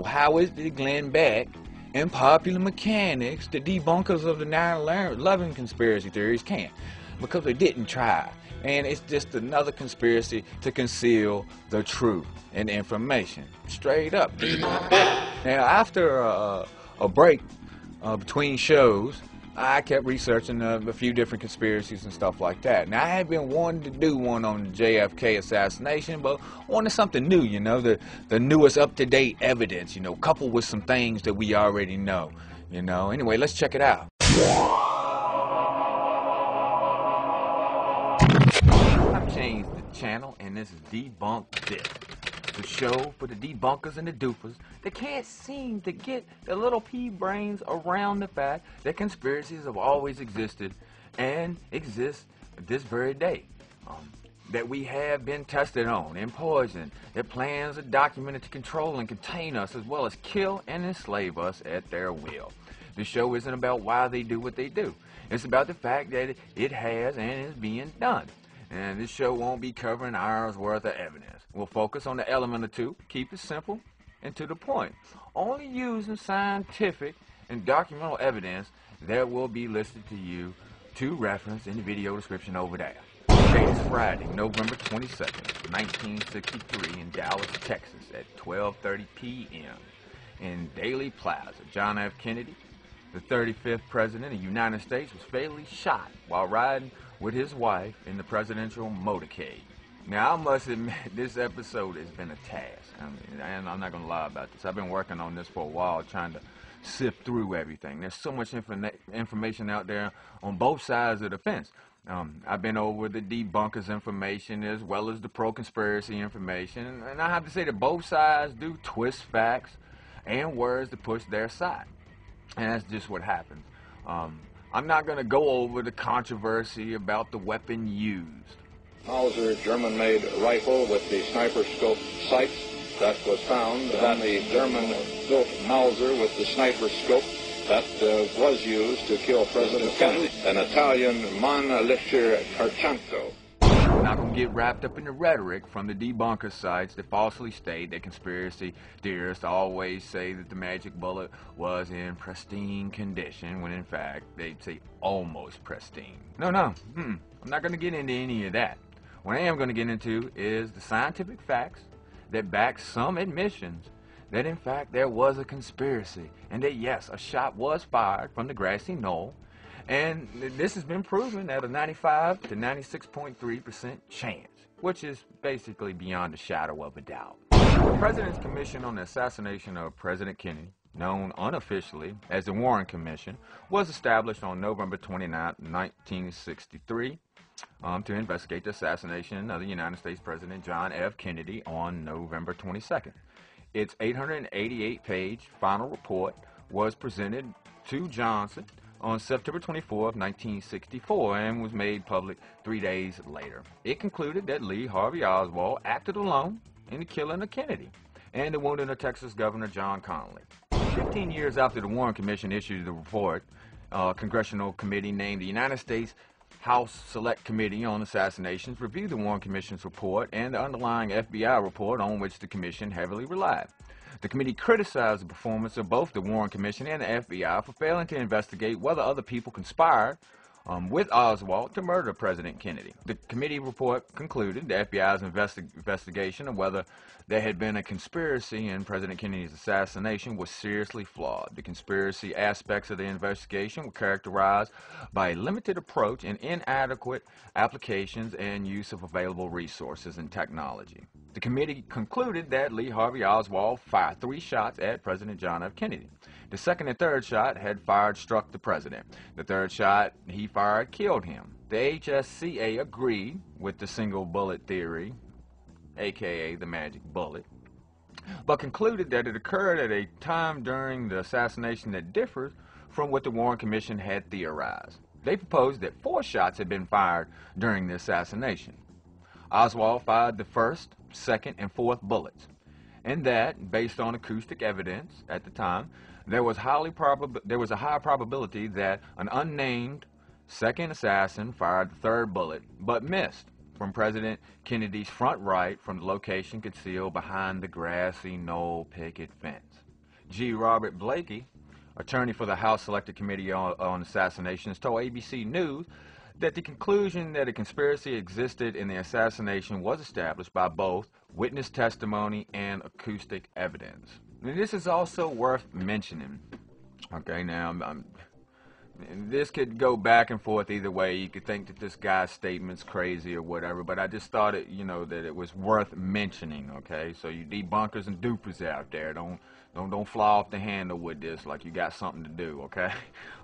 how is it Glenn Beck and Popular Mechanics, the debunkers of the 9/11 conspiracy theories, can't? Because they didn't try. And it's just another conspiracy to conceal the truth and information. Straight up. Now, after a break between shows, I kept researching a few different conspiracies and stuff like that. Now, I had been wanting to do one on the JFK assassination, but wanted something new, the newest up-to-date evidence, coupled with some things that we already know, Anyway, let's check it out. I've changed the channel, and this is DebunkThis. The show for the debunkers and the doofers that can't seem to get their little pea brains around the fact that conspiracies have always existed and exist this very day. That we have been tested on and poisoned, that plans are documented to control and contain us as well as kill and enslave us at their will. The show isn't about why they do what they do. It's about the fact that it has and is being done. And this show won't be covering hours worth of evidence. We'll focus on the element or two, keep it simple and to the point. Only using scientific and documental evidence that will be listed to you to reference in the video description over there. Today is Friday, November 22nd, 1963 in Dallas, Texas at 12:30 p.m. in Daley Plaza. John F. Kennedy, the 35th President of the United States, was fatally shot while riding with his wife in the presidential motorcade. Now, I must admit, this episode has been a task. And I'm not going to lie about this. I've been working on this for a while, trying to sift through everything. There's so much information out there on both sides of the fence. I've been over the debunkers information as well as the pro-conspiracy information, and I have to say that both sides do twist facts and words to push their side, and that's just what happens. I'm not going to go over the controversy about the weapon used. Mauser German-made rifle with the sniper scope sights that was found, and the German-built Mauser with the sniper scope that was used to kill President Kennedy, an Italian Mannlicher Carchanto. I'm not going to get wrapped up in the rhetoric from the debunker sites that falsely state that conspiracy theorists always say that the magic bullet was in pristine condition, when in fact they'd say almost pristine. No, I'm not going to get into any of that. What I am going to get into is the scientific facts that back some admissions that in fact there was a conspiracy, and that yes, a shot was fired from the grassy knoll, and this has been proven at a 95 to 96.3% chance, which is basically beyond a shadow of a doubt. The President's Commission on the Assassination of President Kennedy, known unofficially as the Warren Commission, was established on November 29, 1963, to investigate the assassination of the United States President John F. Kennedy on November 22nd. Its 888-page final report was presented to Johnson on September 24, 1964, and was made public 3 days later. It concluded that Lee Harvey Oswald acted alone in the killing of Kennedy and the wounding of Texas Governor John Connally. 15 years after the Warren Commission issued the report, a congressional committee named the United States House Select Committee on Assassinations reviewed the Warren Commission's report and the underlying FBI report on which the Commission heavily relied. The committee criticized the performance of both the Warren Commission and the FBI for failing to investigate whether other people conspired with Oswald to murder President Kennedy. The committee report concluded the FBI's investigation of whether there had been a conspiracy in President Kennedy's assassination was seriously flawed. The conspiracy aspects of the investigation were characterized by a limited approach and inadequate applications and use of available resources and technology. The committee concluded that Lee Harvey Oswald fired 3 shots at President John F. Kennedy. The second and third shot had fired struck the president. The third shot he fired killed him. The HSCA agreed with the single bullet theory, aka the magic bullet, but concluded that it occurred at a time during the assassination that differs from what the Warren Commission had theorized. They proposed that 4 shots had been fired during the assassination. Oswald fired the first, second, and fourth bullets, and that, based on acoustic evidence at the time, there was a high probability that an unnamed second assassin fired the third bullet, but missed from President Kennedy's front right from the location concealed behind the grassy knoll picket fence. G. Robert Blakey, attorney for the House Select Committee on Assassinations, told ABC News that the conclusion that a conspiracy existed in the assassination was established by both witness testimony and acoustic evidence. And this is also worth mentioning. Okay, now, this could go back and forth either way. You could think that this guy's statement's crazy or whatever, but I just thought it, that it was worth mentioning, okay? So you debunkers and dupers out there, don't fly off the handle with this like you got something to do, okay?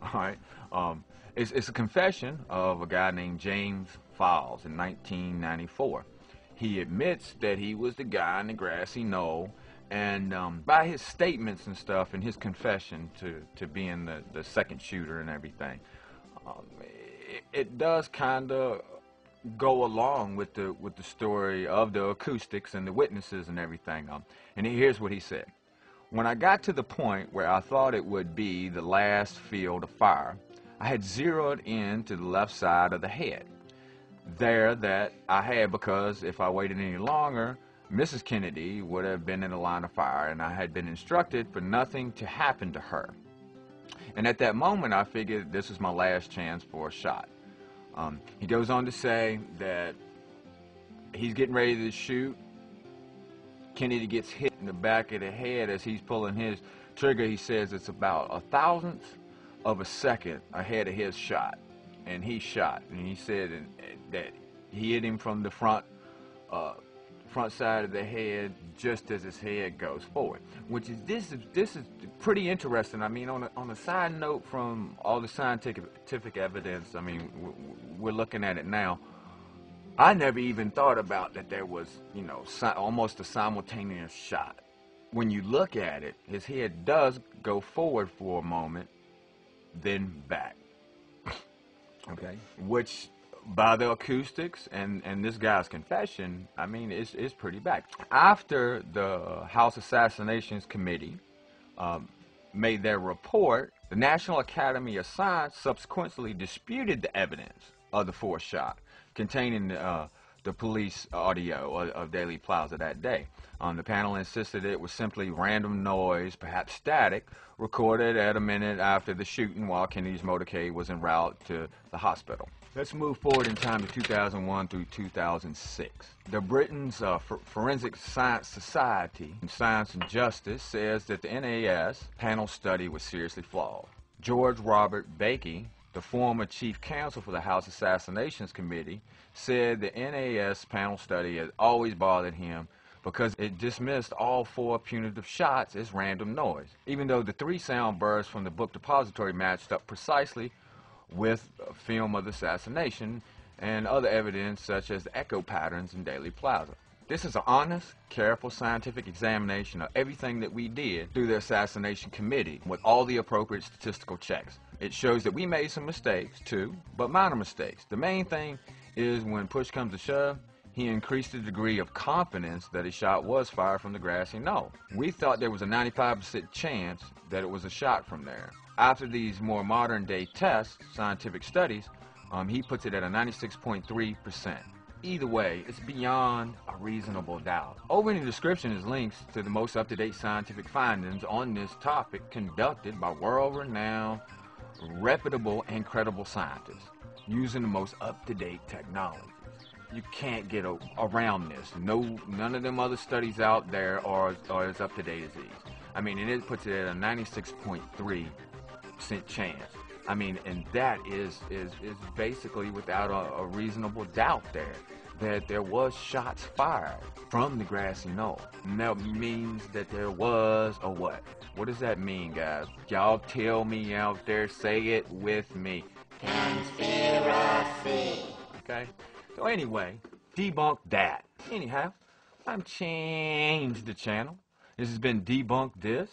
All right. It's a confession of a guy named James Files in 1994. He admits that he was the guy in the grassy knoll, and by his statements and stuff and his confession to being the second shooter and everything, it does kind of go along with the story of the acoustics and the witnesses and everything. And here's what he said. When I got to the point where I thought it would be the last field of fire, I had zeroed in to the left side of the head. There that I had, because if I waited any longer, Mrs. Kennedy would have been in the line of fire, and I had been instructed for nothing to happen to her. And at that moment, I figured this was my last chance for a shot. He goes on to say that he's getting ready to shoot. Kennedy gets hit in the back of the head as he's pulling his trigger. He says it's about 1,000th of a second ahead of his shot, and he shot. And he said that he hit him from the front side of the head just as his head goes forward, which is this is pretty interesting. I mean, on a side note, from all the scientific evidence, I mean, we're looking at it now, I never even thought about that there was, you know, almost a simultaneous shot. When you look at it, his head does go forward for a moment, then back. Okay, which by the acoustics and this guy's confession, I mean, it's pretty bad. After the House Assassinations Committee made their report, the National Academy of Science subsequently disputed the evidence of the fourth shot containing the police audio of Dealey Plaza that day. The panel insisted it was simply random noise, perhaps static, recorded at a minute after the shooting while Kennedy's motorcade was en route to the hospital. Let's move forward in time to 2001 through 2006. The Britain's Forensic Science Society, Science and Justice, says that the NAS panel study was seriously flawed. George Robert Bakey, the former chief counsel for the House Assassinations Committee, said the NAS panel study has always bothered him because it dismissed all 4 punitive shots as random noise, even though the 3 sound bursts from the book depository matched up precisely with film of the assassination and other evidence such as the echo patterns in Dealey Plaza. This is an honest, careful scientific examination of everything that we did through the Assassination Committee with all the appropriate statistical checks. It shows that we made some mistakes too, but minor mistakes. The main thing is when push comes to shove, he increased the degree of confidence that a shot was fired from the grassy knoll. We thought there was a 95% chance that it was a shot from there. After these more modern day tests, scientific studies, he puts it at a 96.3%. Either way, it's beyond a reasonable doubt. Over in the description is links to the most up-to-date scientific findings on this topic conducted by world-renowned, reputable, and credible scientists using the most up-to-date technologies. You can't get around this. None of them other studies out there are as up-to-date as these. I mean, and it puts it at a 96.3% chance. I mean, and that is basically without a reasonable doubt there that there was shots fired from the grassy knoll. And that means that there was a what? What does that mean, guys? Y'all tell me out there, say it with me. Conspiracy. Okay? So anyway, debunk that. Anyhow, I'm ChangeDaChannel. This has been DebunkThis.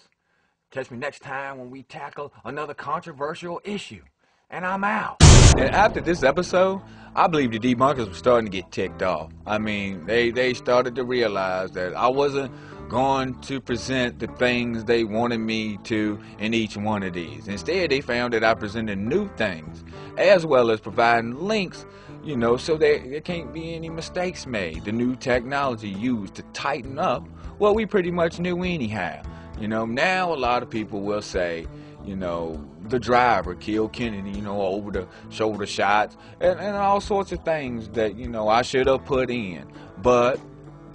Catch me next time when we tackle another controversial issue. And I'm out. And after this episode, I believe the debunkers were starting to get ticked off. I mean, they started to realize that I wasn't going to present the things they wanted me to in each one of these. Instead, they found that I presented new things, as well as providing links, you know, so there can't be any mistakes made. The new technology used to tighten up what we pretty much knew anyhow. You know, now a lot of people will say, you know, the driver killed Kennedy, you know, over the shoulder shots and all sorts of things that, you know, I should have put in, but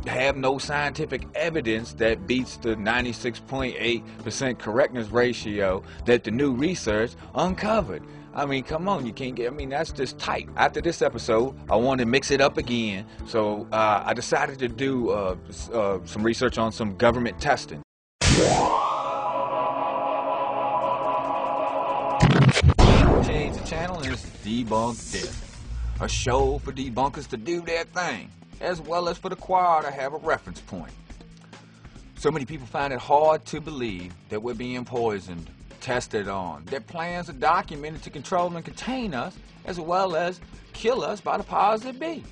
have no scientific evidence that beats the 96.8% correctness ratio that the new research uncovered. I mean, come on, you can't get, I mean, that's just tight. After this episode, I wanted to mix it up again, so I decided to do some research on some government testing. Change the channel and it's DebunkThis, a show for debunkers to do their thing, as well as for the choir to have a reference point. So many people find it hard to believe that we're being poisoned, tested on. Their plans are documented to control and contain us, as well as kill us by the powers that be.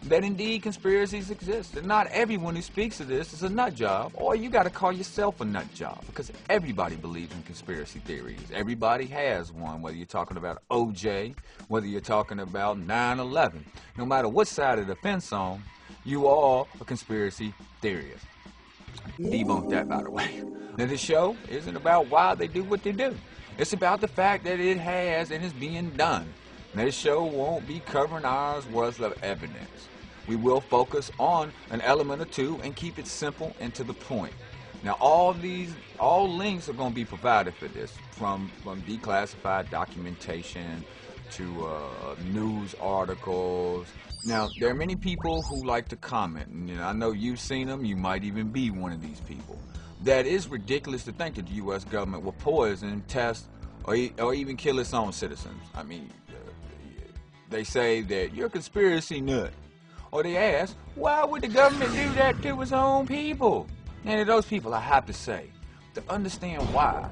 That indeed conspiracies exist, and not everyone who speaks of this is a nut job, or you got to call yourself a nut job, because everybody believes in conspiracy theories. Everybody has one, whether you're talking about OJ, whether you're talking about 9/11. No matter what side of the fence on, you are a conspiracy theorist. Debunk that, by the way. Now, this show isn't about why they do what they do. It's about the fact that it has and is being done. Now, this show won't be covering hours worth of evidence. We will focus on an element or two and keep it simple and to the point. Now, all links are going to be provided for this, from declassified documentation to news articles. Now, there are many people who like to comment, and you know, I know you've seen them, you might even be one of these people. That is ridiculous to think that the U.S. government will poison, test, or even kill its own citizens. I mean, they say that you're a conspiracy nut. Or they ask, why would the government do that to its own people? And to those people, I have to say, to understand why,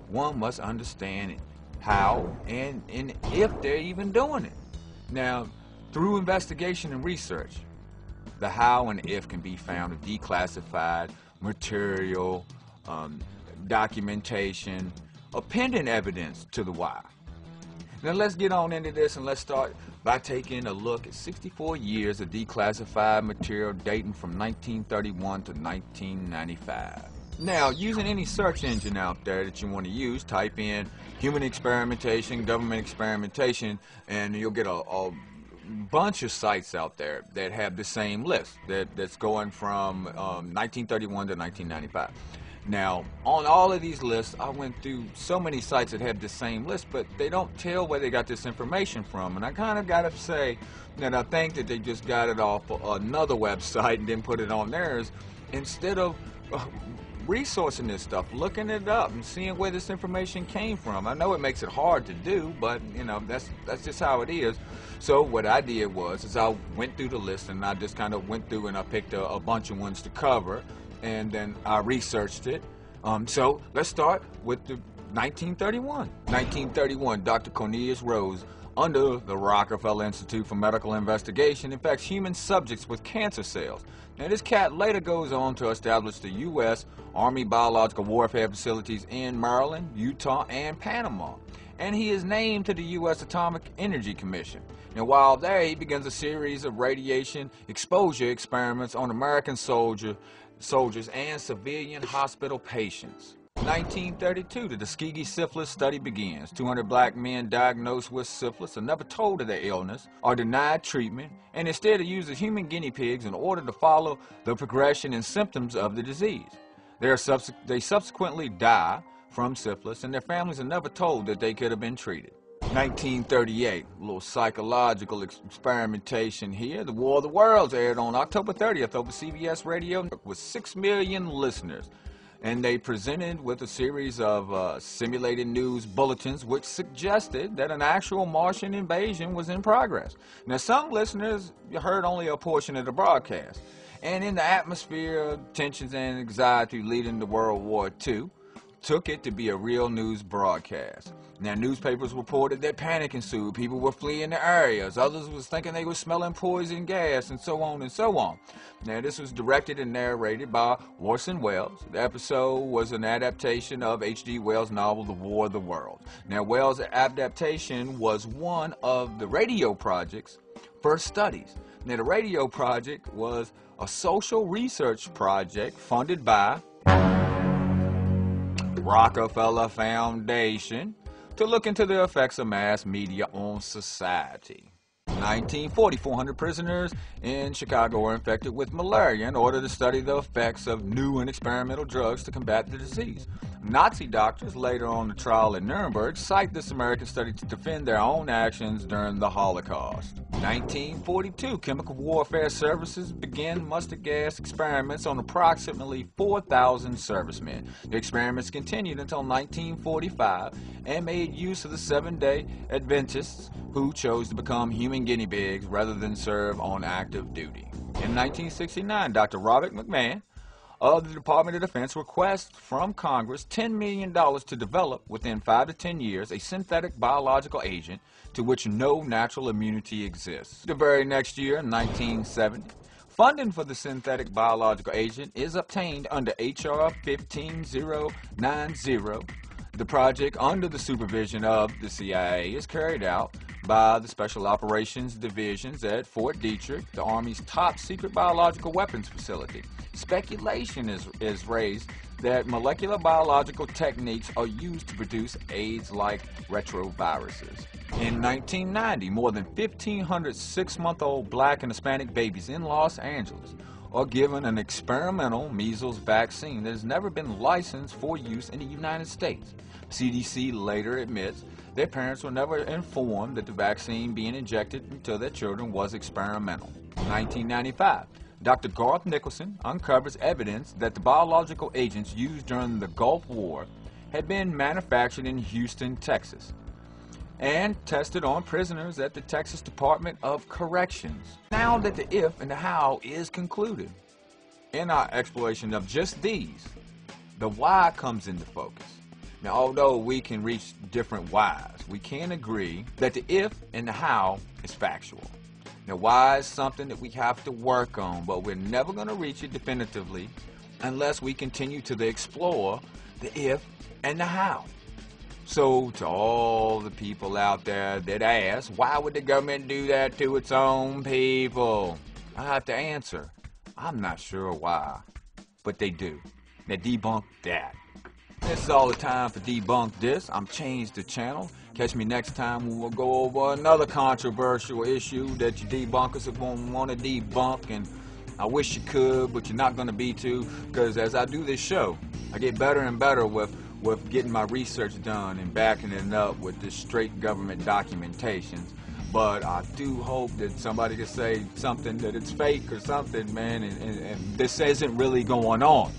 one must understand how and if they're even doing it. Now, through investigation and research, the how and if can be found of declassified material, documentation, appending evidence to the why. Now let's get on into this, and let's start by taking a look at 64 years of declassified material dating from 1931 to 1995. Now, using any search engine out there that you want to use, type in human experimentation, government experimentation, and you'll get a bunch of sites out there that have the same list that's going from 1931 to 1995. Now, on all of these lists, I went through so many sites that have the same list, but they don't tell where they got this information from. And I kind of got to say that I think that they just got it off another website and then put it on theirs instead of resourcing this stuff, looking it up and seeing where this information came from. I know it makes it hard to do, but you know, that's just how it is. So what I did was I went through the list and I just kind of went through and I picked a bunch of ones to cover, and then I researched it. So let's start with the 1931. 1931, Dr. Cornelius Rose, under the Rockefeller Institute for Medical Investigation, infects human subjects with cancer cells. Now, this cat later goes on to establish the U.S. Army Biological Warfare facilities in Maryland, Utah, and Panama. And he is named to the U.S. Atomic Energy Commission. Now, while there, he begins a series of radiation exposure experiments on American soldiers and civilian hospital patients. 1932, the Tuskegee syphilis study begins. 200 black men diagnosed with syphilis are never told of their illness, are denied treatment, and instead are used as human guinea pigs in order to follow the progression and symptoms of the disease. They subsequently die from syphilis, and their families are never told that they could have been treated. 1938, a little psychological experimentation here. The War of the Worlds aired on October 30th over CBS Radio with 6 million listeners. And they presented with a series of simulated news bulletins which suggested that an actual Martian invasion was in progress. Now, some listeners heard only a portion of the broadcast. And in the atmosphere of tensions and anxiety leading to World War II, took it to be a real news broadcast. Now, newspapers reported that panic ensued. People were fleeing the areas. Others was thinking they were smelling poison gas, and so on and so on. Now, this was directed and narrated by Orson Welles. The episode was an adaptation of H.G. Wells' novel, The War of the Worlds. Now, Wells' adaptation was one of the radio project's first studies. Now, the radio project was a social research project funded by Rockefeller Foundation to look into the effects of mass media on society. 1940, 400 prisoners in Chicago were infected with malaria in order to study the effects of new and experimental drugs to combat the disease. Nazi doctors, later on the trial in Nuremberg, cite this American study to defend their own actions during the Holocaust. 1942, Chemical Warfare Services began mustard gas experiments on approximately 4,000 servicemen. The experiments continued until 1945 and made use of the Seventh-day Adventists who chose to become human guinea pigs rather than serve on active duty. In 1969, Dr. Robert McMahon of the Department of Defense requests from Congress $10 million to develop, within 5 to 10 years, a synthetic biological agent to which no natural immunity exists. The very next year, 1970, funding for the synthetic biological agent is obtained under H.R. 15090. The project, under the supervision of the CIA, is carried out by the Special Operations Divisions at Fort Detrick, the Army's top secret biological weapons facility. Speculation is raised that molecular biological techniques are used to produce AIDS-like retroviruses. In 1990, more than 1,500 6-month-old black and Hispanic babies in Los Angeles are given an experimental measles vaccine that has never been licensed for use in the United States. CDC later admits their parents were never informed that the vaccine being injected into their children was experimental. 1995, Dr. Garth Nicholson uncovers evidence that the biological agents used during the Gulf War had been manufactured in Houston, Texas. and tested on prisoners at the Texas Department of Corrections. Now that the if and the how is concluded, in our exploration of just these, the why comes into focus. Now, although we can reach different whys, we can agree that the if and the how is factual. Now, why is something that we have to work on, but we're never going to reach it definitively unless we continue to explore the if and the how. So, to all the people out there that ask, why would the government do that to its own people? I have to answer, I'm not sure why, but they do. Now, debunk that. This is all the time for Debunk This. I'm ChangeDaChannel. Catch me next time when we'll go over another controversial issue that you debunkers are going to want to debunk. And I wish you could, but you're not going to be too, because as I do this show, I get better and better with getting my research done and backing it up with the straight government documentations. But I do hope that somebody can say something that it's fake or something, man, and this isn't really going on.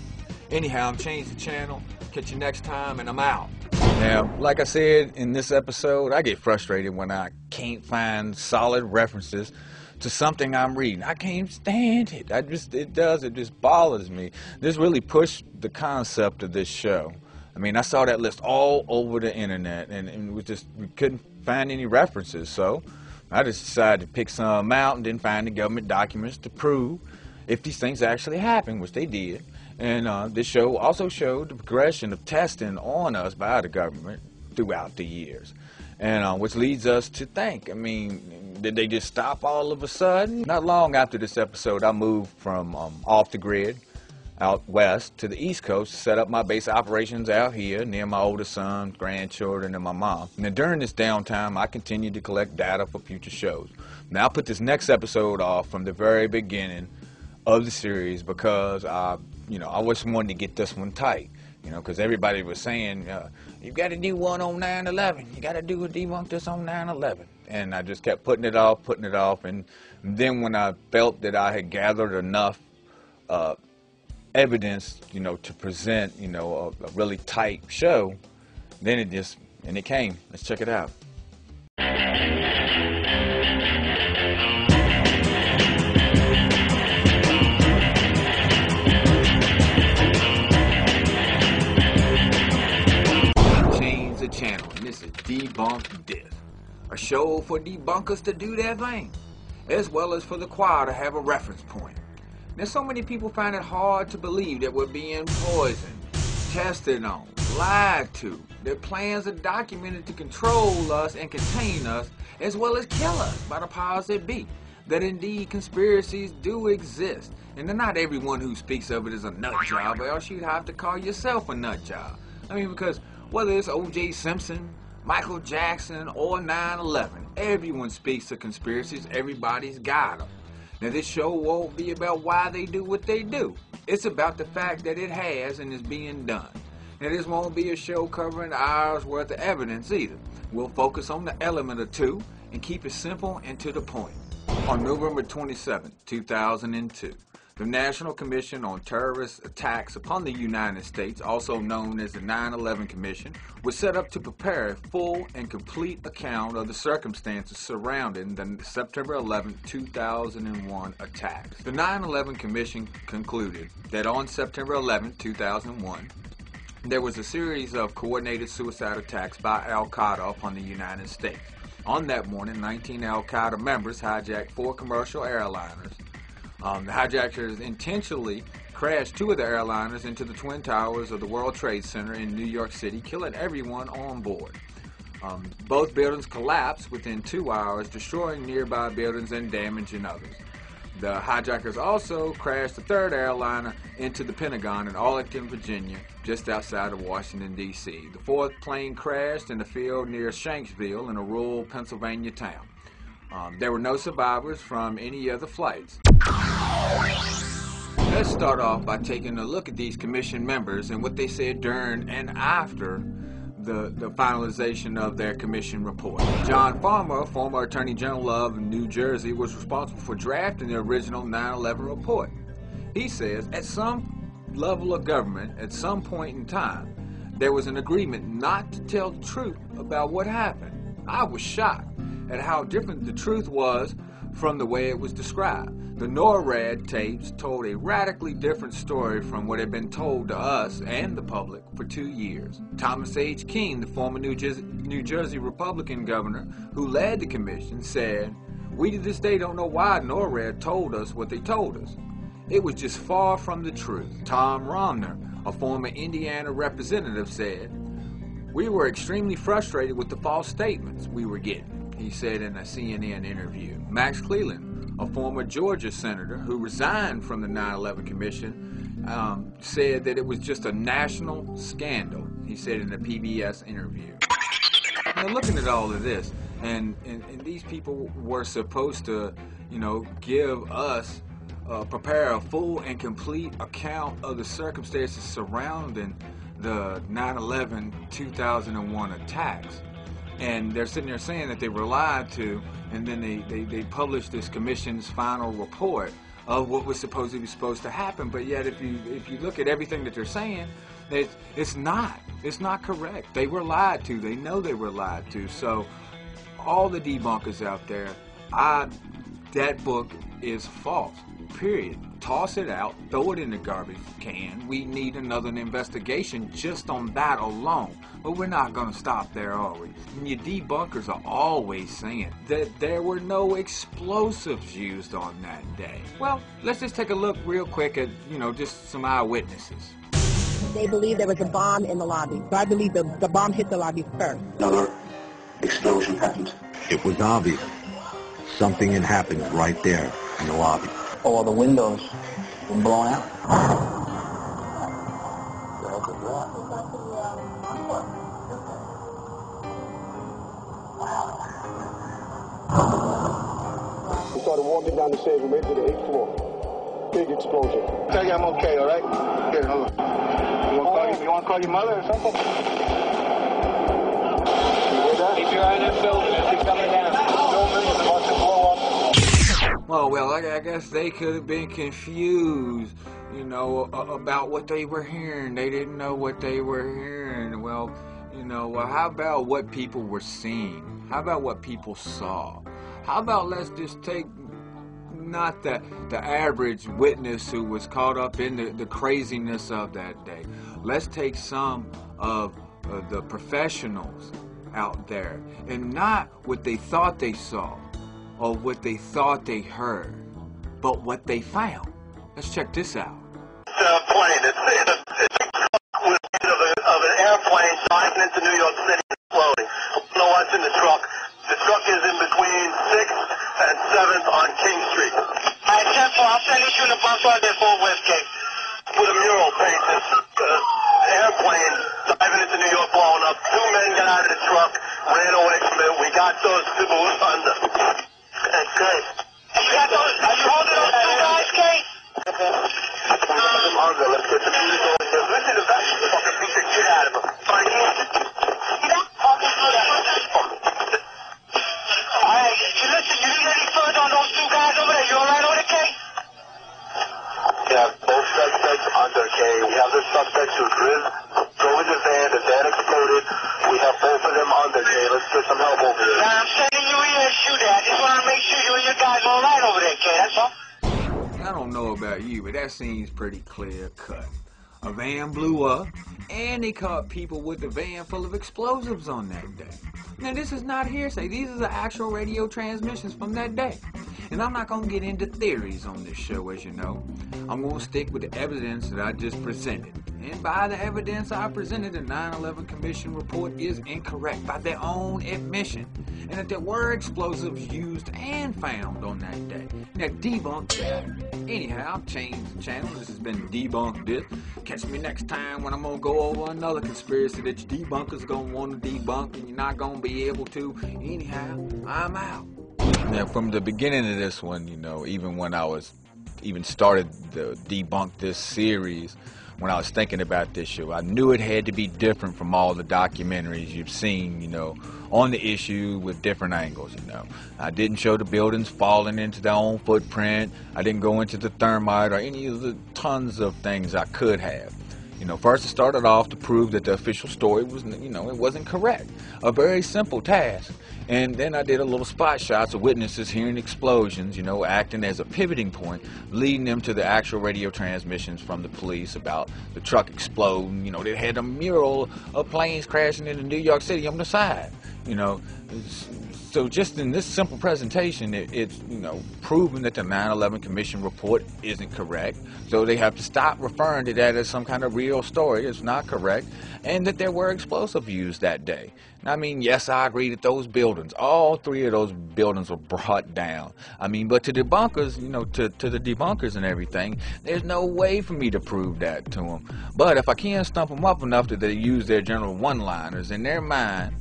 Anyhow, I'm ChangeDaChannel. Catch you next time, and I'm out. Now, like I said in this episode, I get frustrated when I can't find solid references to something I'm reading. I can't stand it. It just bothers me. This really pushed the concept of this show. I mean, I saw that list all over the internet, and we couldn't find any references, so I just decided to pick some out and then find the government documents to prove if these things actually happened, which they did. And this show also showed the progression of testing on us by the government throughout the years. And which leads us to think, I mean, did they just stop all of a sudden? Not long after this episode, I moved from off the grid out west to the East Coast to set up my base operations out here near my oldest son, grandchildren, and my mom. Now, during this downtime, I continued to collect data for future shows. Now, I'll put this next episode off from the very beginning of the series because I just wanted to get this one tight, because everybody was saying, you've got to do one on 9/11. You got to do a debunk this on 9/11. And I just kept putting it off. And then when I felt that I had gathered enough evidence, to present, a really tight show, then it came. Let's check it out. Channel, and this is DebunkThis, a show for debunkers to do their thing, as well as for the choir to have a reference point. Now, so many people find it hard to believe that we're being poisoned, tested on, lied to. Their plans are documented to control us and contain us, as well as kill us by the powers that be. That indeed conspiracies do exist, and that not everyone who speaks of it is a nut job, or else you'd have to call yourself a nut job. I mean, because whether it's O.J. Simpson, Michael Jackson, or 9/11, everyone speaks of conspiracies. Everybody's got them. Now, this show won't be about why they do what they do. It's about the fact that it has and is being done. Now, this won't be a show covering hours worth of evidence either. We'll focus on the element or two and keep it simple and to the point. On November 27, 2002, the National Commission on Terrorist Attacks upon the United States, also known as the 9/11 Commission, was set up to prepare a full and complete account of the circumstances surrounding the September 11, 2001 attacks. The 9/11 Commission concluded that on September 11, 2001, there was a series of coordinated suicide attacks by Al-Qaeda upon the United States. On that morning, 19 Al-Qaeda members hijacked 4 commercial airliners. The hijackers intentionally crashed 2 of the airliners into the Twin Towers of the World Trade Center in New York City, killing everyone on board. Both buildings collapsed within 2 hours, destroying nearby buildings and damaging others. The hijackers also crashed the 3rd airliner into the Pentagon in Arlington, Virginia, just outside of Washington, D.C. The 4th plane crashed in the field near Shanksville in a rural Pennsylvania town. There were no survivors from any of the flights. Let's start off by taking a look at these commission members and what they said during and after the finalization of their commission report. John Farmer, former Attorney General of New Jersey, was responsible for drafting the original 9/11 report. He says, at some level of government, at some point in time, there was an agreement not to tell the truth about what happened. I was shocked at how different the truth was from the way it was described. The NORAD tapes told a radically different story from what had been told to us and the public for 2 years. Thomas H. King, the former New Jersey Republican governor who led the commission, said, "We to this day don't know why NORAD told us what they told us. It was just far from the truth." Tom Romner, a former Indiana representative, said, "We were extremely frustrated with the false statements we were getting," he said in a CNN interview. Max Cleland, a former Georgia senator who resigned from the 9/11 Commission, said that it was just a national scandal, he said in a PBS interview. Now, looking at all of this, and these people were supposed to, give us, prepare a full and complete account of the circumstances surrounding the 9/11 2001 attacks. And they're sitting there saying that they were lied to, and then they published this commission's final report of what was supposed to happen. But yet, if you look at everything that they're saying, it's not correct. They were lied to. They know they were lied to. So all the debunkers out there, that book is false. Period. Toss it out, throw it in the garbage can. We need another investigation just on that alone. But we're not going to stop there, are we? And your debunkers are always saying that there were no explosives used on that day. Well, let's just take a look real quick at, just some eyewitnesses. They believe there was a bomb in the lobby. So I believe the bomb hit the lobby first. Another explosion happened. It was obvious. Something had happened right there in the lobby. All the windows were blown out. We started walking down the stairs and made it to the 8th floor. Big explosion. Tell you I'm okay, all right? Here, hold on. You want to call your mother or something? You hear that? Keep your eye on that building. It's coming down. The building is about to blow up. Well, I guess they could have been confused, about what they were hearing. They didn't know what they were hearing. Well, how about what people were seeing? How about what people saw? How about let's just take not the average witness who was caught up in the craziness of that day. Let's take some of the professionals out there, and not what they thought they saw or what they thought they heard, but what they found. Let's check this out. Plane. It's of an airplane diving into New York City and exploding. I don't know what's in the truck. The truck is in between 6th and 7th on King Street. All right, 10-4, I'll send you in the bus right there for Westgate. With a mural paint, this airplane diving into New York blowing up. 2 men got out of the truck, ran away from it. We got those people under. That's good. Are you holding those 2 guys, Kate? I'm under. Let's get the music over here. Listen to that. Fucking beat the shit out of him. Fine. Alright, listen, you need any further on those 2 guys over there? You alright over there, Kate? Yeah, both suspects under, Kate. We have the suspects who drove in the van exploded. We have both of them under, Kate. Let's get some help over here. Now, I'm sending you here to shoot at. I just want to make sure you and your guys are alright over there, Kate. That's all. I don't know about you, but that seems pretty clear cut. A van blew up, and they caught people with a van full of explosives on that day. Now, this is not hearsay. These are the actual radio transmissions from that day. And I'm not going to get into theories on this show, as you know. I'm going to stick with the evidence that I just presented. And by the evidence I presented, the 9/11 Commission report is incorrect by their own admission. And that there were explosives used and found on that day. Now, debunk that. Anyhow, change the channel. This has been DebunkThis. Catch me next time when I'm going to go over another conspiracy that you debunkers are going to want to debunk and you're not going to be able to. Anyhow, I'm out. Now, from the beginning of this one, even when I started the DebunkThis series, when I was thinking about this show, I knew it had to be different from all the documentaries you've seen, on the issue with different angles, I didn't show the buildings falling into their own footprint. I didn't go into the thermite or any of the tons of things I could have. You know, first it started off to prove that the official story was, you know, it wasn't correct. A very simple task. And then I did a little spot shots of witnesses hearing explosions, you know, acting as a pivoting point, leading them to the actual radio transmissions from the police about the truck exploding. You know, they had a mural of planes crashing into New York City on the side, you know. So just in this simple presentation, it's, you know, proven that the 9/11 Commission report isn't correct. So they have to stop referring to that as some kind of real story. It's not correct. And that there were explosives used that day. I mean, yes, I agree that those buildings, all three of those buildings were brought down. I mean, but to debunkers, you know, to the debunkers and everything, there's no way for me to prove that to them. But if I can stump them up enough that they use their general one-liners in their mind,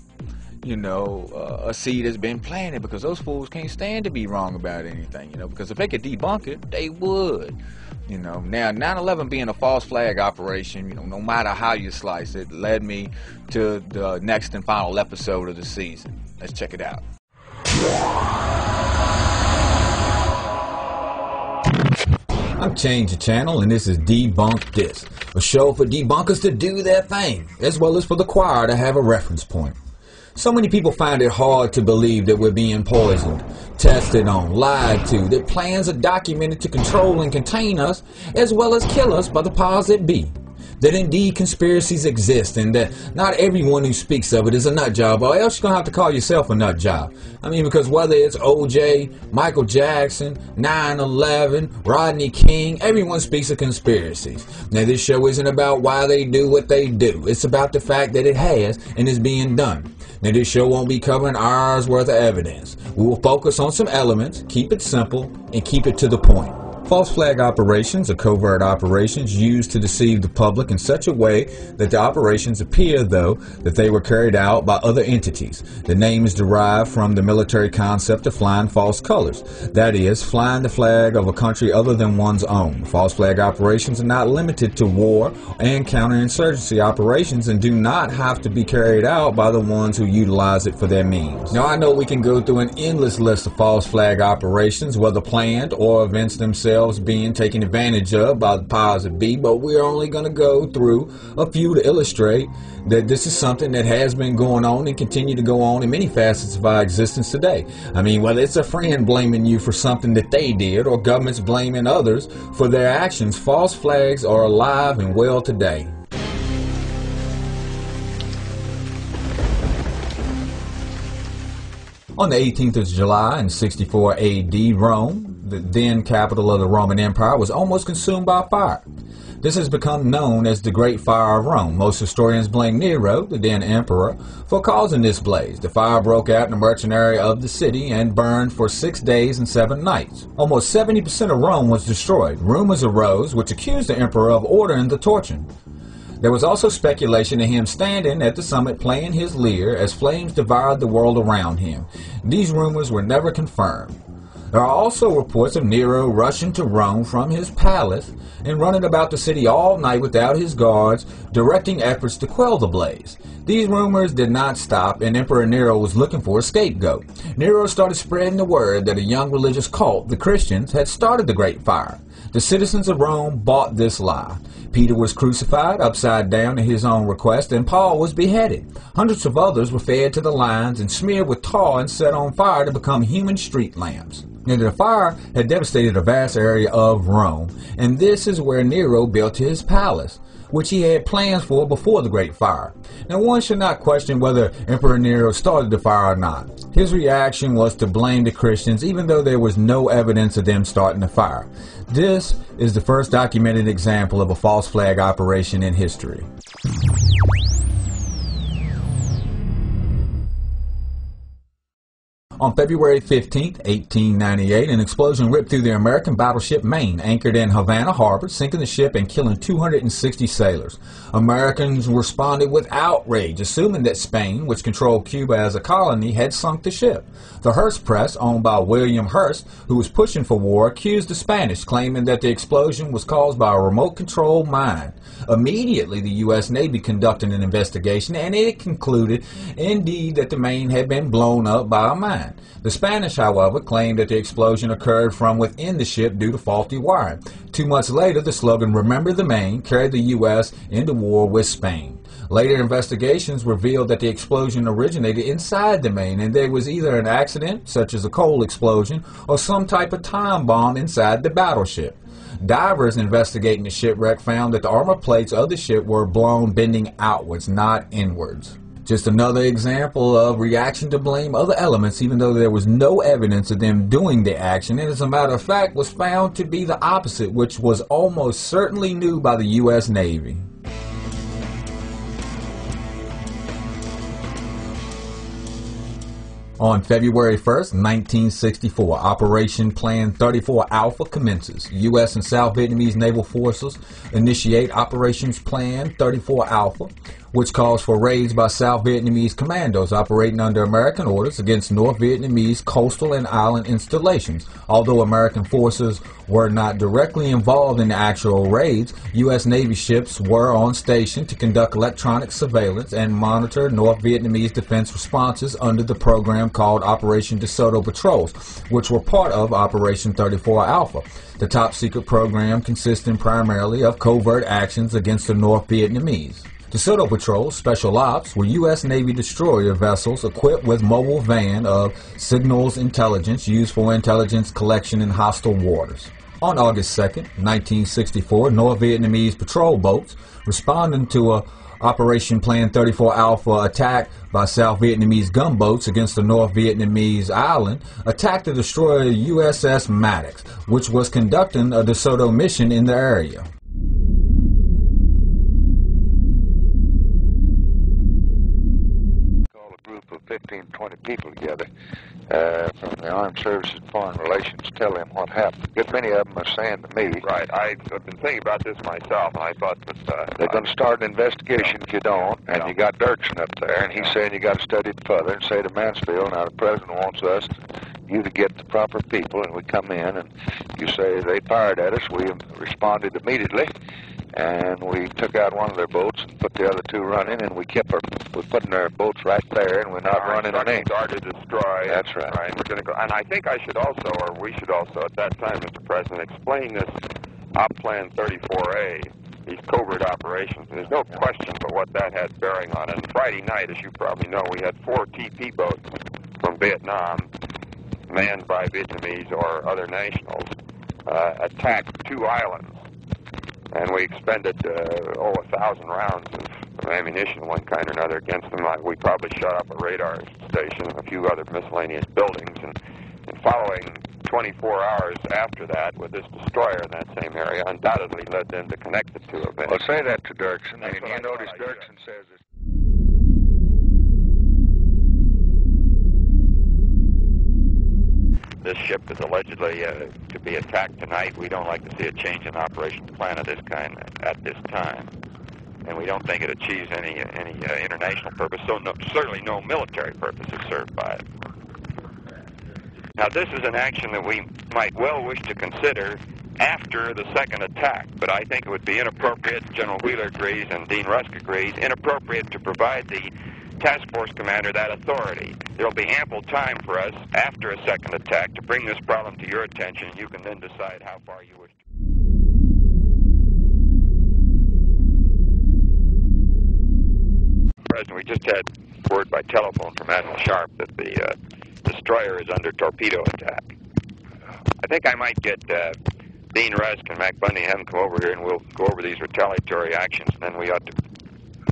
you know, a seed has been planted, because those fools can't stand to be wrong about anything, you know, because if they could debunk it, they would. You know, now 9/11 being a false flag operation, you know, no matter how you slice it, led me to the next and final episode of the season. Let's check it out. I'm ChangeDaChannel, and this is DebunkThis, a show for debunkers to do their thing, as well as for the choir to have a reference point. So many people find it hard to believe that we're being poisoned, tested on, lied to, that plans are documented to control and contain us, as well as kill us by the powers that be. That indeed conspiracies exist, and that not everyone who speaks of it is a nut job, or else you're going to have to call yourself a nut job. I mean, because whether it's OJ, Michael Jackson, 9/11, Rodney King, everyone speaks of conspiracies. Now, this show isn't about why they do what they do. It's about the fact that it has and is being done. Now, this show won't be covering hours worth of evidence. We will focus on some elements, keep it simple, and keep it to the point. False flag operations are covert operations used to deceive the public in such a way that the operations appear, though, that they were carried out by other entities. The name is derived from the military concept of flying false colors. That is, flying the flag of a country other than one's own. False flag operations are not limited to war and counterinsurgency operations, and do not have to be carried out by the ones who utilize it for their means. Now, I know we can go through an endless list of false flag operations, whether planned or events themselves being taken advantage of by the powers that be, but we're only going to go through a few to illustrate that this is something that has been going on and continue to go on in many facets of our existence today. I mean, whether it's a friend blaming you for something that they did, or governments blaming others for their actions, false flags are alive and well today. On the 18th of July in 64 AD, Rome, the then capital of the Roman Empire, was almost consumed by fire. This has become known as the Great Fire of Rome. Most historians blame Nero, the then emperor, for causing this blaze. The fire broke out in the merchant area of the city and burned for 6 days and 7 nights. Almost 70% of Rome was destroyed. Rumors arose which accused the emperor of ordering the torching. There was also speculation of him standing at the summit playing his lyre as flames devoured the world around him. These rumors were never confirmed. There are also reports of Nero rushing to Rome from his palace and running about the city all night without his guards, directing efforts to quell the blaze. These rumors did not stop, and Emperor Nero was looking for a scapegoat. Nero started spreading the word that a young religious cult, the Christians, had started the Great Fire. The citizens of Rome bought this lie. Peter was crucified upside down at his own request, and Paul was beheaded. Hundreds of others were fed to the lions and smeared with tar and set on fire to become human street lamps. Now, the fire had devastated a vast area of Rome, and this is where Nero built his palace, which he had plans for before the Great Fire. Now, one should not question whether Emperor Nero started the fire or not. His reaction was to blame the Christians, even though there was no evidence of them starting the fire. This is the first documented example of a false flag operation in history. On February 15, 1898, an explosion ripped through the American battleship Maine, anchored in Havana Harbor, sinking the ship and killing 260 sailors. Americans responded with outrage, assuming that Spain, which controlled Cuba as a colony, had sunk the ship. The Hearst Press, owned by William Hearst, who was pushing for war, accused the Spanish, claiming that the explosion was caused by a remote-controlled mine. Immediately, the U.S. Navy conducted an investigation, and it concluded, indeed, that the Maine had been blown up by a mine. that. The Spanish, however, claimed that the explosion occurred from within the ship due to faulty wiring. 2 months later, the slogan "Remember the Maine" carried the U.S. into war with Spain. Later investigations revealed that the explosion originated inside the Maine, and there was either an accident, such as a coal explosion, or some type of time bomb inside the battleship. Divers investigating the shipwreck found that the armor plates of the ship were blown bending outwards, not inwards. Just another example of reaction to blame other elements, even though there was no evidence of them doing the action, and as a matter of fact was found to be the opposite, which was almost certainly knew by the U.S. Navy. On February 1st, 1964, Operation Plan 34 Alpha commences. U.S. and South Vietnamese naval forces initiate Operations Plan 34 Alpha, which calls for raids by South Vietnamese commandos operating under American orders against North Vietnamese coastal and island installations. Although American forces were not directly involved in the actual raids, U.S. Navy ships were on station to conduct electronic surveillance and monitor North Vietnamese defense responses under the program called Operation DeSoto Patrols, which were part of Operation 34 Alpha. The top-secret program consisted primarily of covert actions against the North Vietnamese. DeSoto Patrols, Special Ops, were U.S. Navy destroyer vessels equipped with mobile van of signals intelligence used for intelligence collection in hostile waters. On August 2nd, 1964, North Vietnamese patrol boats responding to a Operation Plan 34 Alpha attack by South Vietnamese gunboats against the North Vietnamese island attacked the destroyer USS Maddox, which was conducting a DeSoto mission in the area. Call a group of 15, 20 people together from the Armed Services and Foreign Relations, tell them what happened. A good many of them are saying to me, right, I've been thinking about this myself, and I thought that they're going to start an investigation if you don't, and you got Dirksen up there, and he's saying you got to study it further and say to Mansfield, now the President wants us, you to get the proper people, and we come in, and you say they fired at us. We responded immediately, and we took out one of their boats and put the other two running, and we're putting our boats right there, and we're not running on any. Started to destroy. That's right. Right. We're going to go, and I think I should also, or we should also, at that time, Mr. President, explain this Op Plan 34A, these covert operations. And there's no question but what that had bearing on it. And Friday night, as you probably know, we had 4 TP boats from Vietnam, manned by Vietnamese or other nationals, attacked 2 islands. And we expended, 1,000 rounds of ammunition of one kind or another against them. We probably shot up a radar station and a few other miscellaneous buildings. And following 24 hours after that, with this destroyer in that same area, undoubtedly led them to connect the two events. Well, say that to Dirksen. I mean, you notice Dirksen says this. This ship is allegedly to be attacked tonight. We don't like to see a change in operations plan of this kind at this time. And we don't think it achieves any international purpose, so certainly no military purpose is served by it. Now, this is an action that we might well wish to consider after the second attack, but I think it would be inappropriate, General Wheeler agrees and Dean Rusk agrees, inappropriate to provide the task force commander that authority. There will be ample time for us after a second attack to bring this problem to your attention, and you can then decide how far you wish to. President, we just had word by telephone from Admiral Sharp that the destroyer is under torpedo attack. I think I might get Dean Rusk and Mac Bundy and have them come over here, and we'll go over these retaliatory actions, and then we ought to...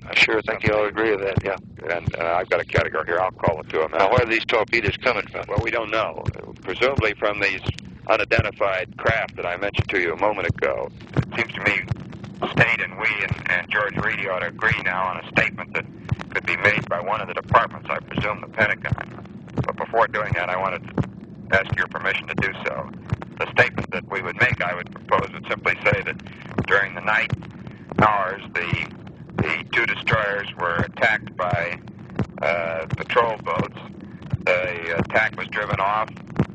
I sure think you all agree with that, yeah. And I've got a category here. I'll call it to them. Now, where are these torpedoes coming from? Well, we don't know. Presumably from these unidentified craft that I mentioned to you a moment ago. It seems to me State and we and George Reedy ought to agree now on a statement that could be made by one of the departments, I presume the Pentagon. But before doing that, I wanted to ask your permission to do so. The statement that we would make, I would propose, would simply say that during the night hours, the 2 destroyers were attacked by patrol boats. The attack was driven off.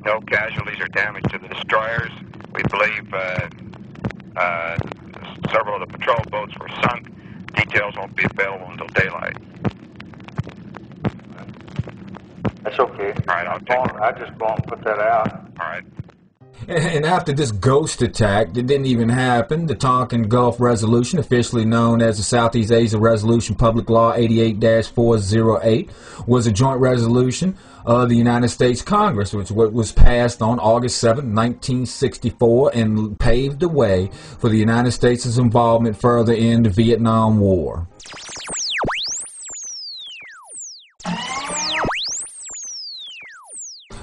No casualties or damage to the destroyers. We believe several of the patrol boats were sunk. Details won't be available until daylight. That's okay. All right, I just won't put that out. All right. And after this ghost attack that didn't even happen, the Tonkin Gulf Resolution, officially known as the Southeast Asia Resolution Public Law 88-408, was a joint resolution of the United States Congress, which was passed on August 7, 1964, and paved the way for the United States' involvement further in the Vietnam War.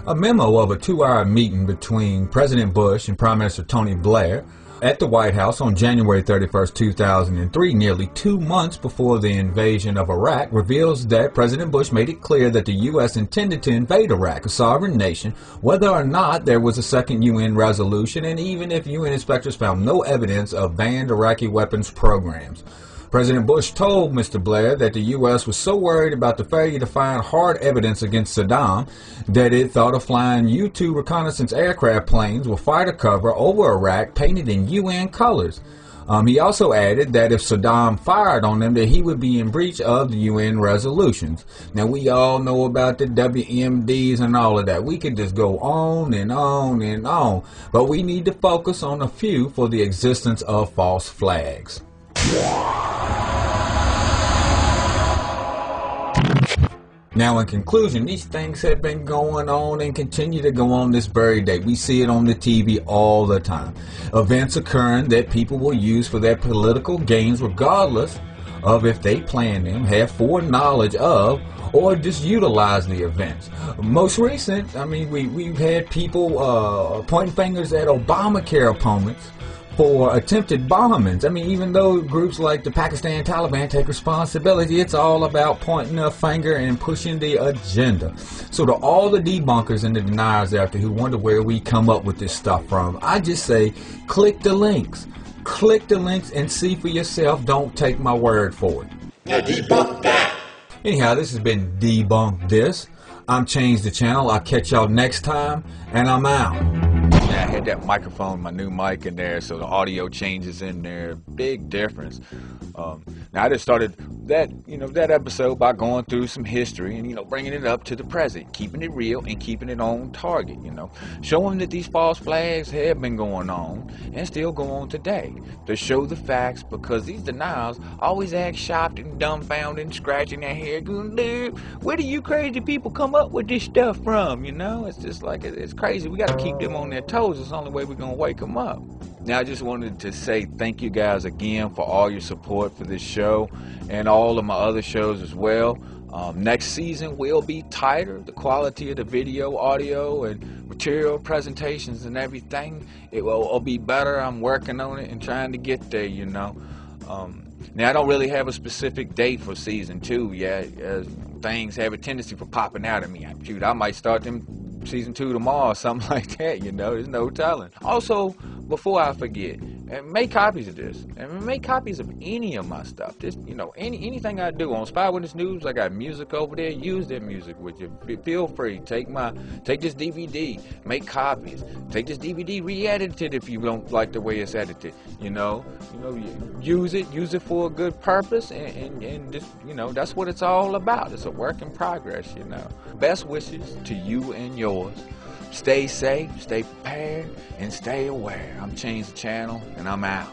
A memo of a 2-hour meeting between President Bush and Prime Minister Tony Blair at the White House on January 31, 2003, nearly 2 months before the invasion of Iraq, reveals that President Bush made it clear that the U.S. intended to invade Iraq, a sovereign nation, whether or not there was a second UN resolution, and even if UN inspectors found no evidence of banned Iraqi weapons programs. President Bush told Mr. Blair that the U.S. was so worried about the failure to find hard evidence against Saddam that it thought of flying U-2 reconnaissance aircraft planes with fighter cover over Iraq painted in UN colors. He also added that if Saddam fired on them, that he would be in breach of the UN resolutions. Now, we all know about the WMDs and all of that. We could just go on and on and on, but we need to focus on a few for the existence of false flags. Now, in conclusion, these things have been going on and continue to go on this very day. We see it on the TV all the time. Events occurring that people will use for their political gains regardless of if they plan them, have foreknowledge of, or just utilize the events. Most recent, I mean, we've had people pointing fingers at Obamacare opponents for attempted bombings. I mean, even though groups like the Pakistan Taliban take responsibility, it's all about pointing a finger and pushing the agenda. So to all the debunkers and the deniers out there who wonder where we come up with this stuff from, I just say, click the links. Click the links and see for yourself. Don't take my word for it. Now debunk that. Anyhow, this has been Debunk This. I'm ChangeDaChannel. I'll catch y'all next time, and I'm out. I had that microphone, my new mic in there, so the audio changes in there. Big difference. Now I just started that episode by going through some history and bringing it up to the present, keeping it real and keeping it on target. Showing that these false flags have been going on and still go on today. To show the facts, because these denials always act shocked and dumbfounded and scratching their head, going, dude, where do you crazy people come up with this stuff from? It's just like it's crazy. We got to keep them on their toes. It's the only way we're gonna wake them up. Now, I just wanted to say thank you guys again for all your support for this show and all of my other shows as well. Next season will be tighter. The quality of the video, audio, and material presentations and everything, it will be better. I'm working on it and trying to get there, Now, I don't really have a specific date for season 2 yet. Things have a tendency for popping out at me. Shoot, I might start them season 2 tomorrow or something like that, there's no telling. Also, before I forget, make copies of this, and make copies of any of my stuff. Just, anything I do on Spy Witness News, I got music over there. Use that music with you. Feel free. Take this DVD, make copies. Take this DVD, re-edit it if you don't like the way it's edited. Use it for a good purpose, and just, that's what it's all about. It's a work in progress, Best wishes to you and yours. Stay safe, stay prepared, and stay aware. I'm ChangeDaChannel, and I'm out.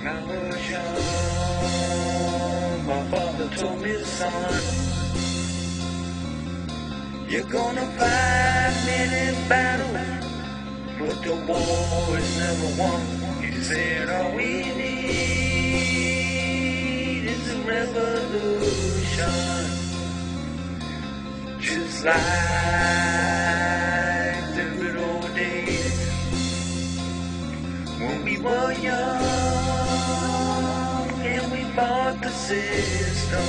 When I was young, my father told me, son, you're gonna fight many battles, but the war is never won. He said, all we need is a revolution, just like the good old days when we were young and we fought the system.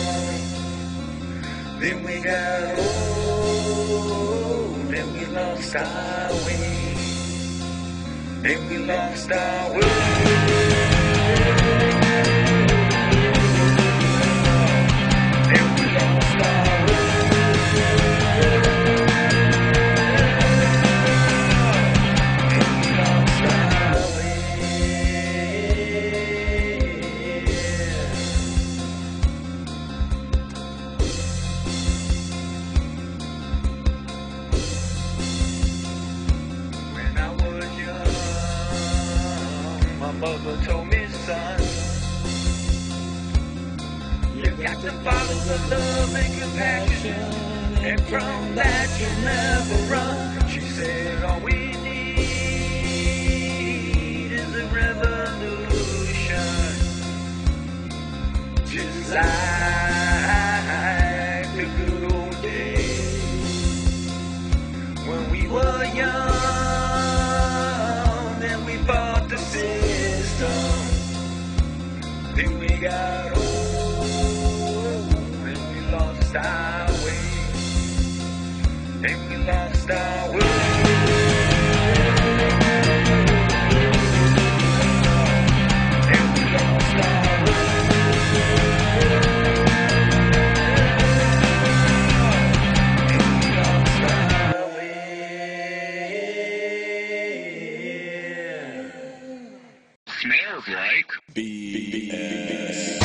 Then we got old and we lost our way. Then we lost our way. Then we lost our way. Then we lost our way. When I was young, my mother told me, son, you got to follow the love and compassion, and from that you never run. She said, all we need is a revolution, just like the good old days when we were young and we fought the system. Then we got old and we lost our way. Then we lost our way. Then we lost our way. Then we lost our way. Smells like BS.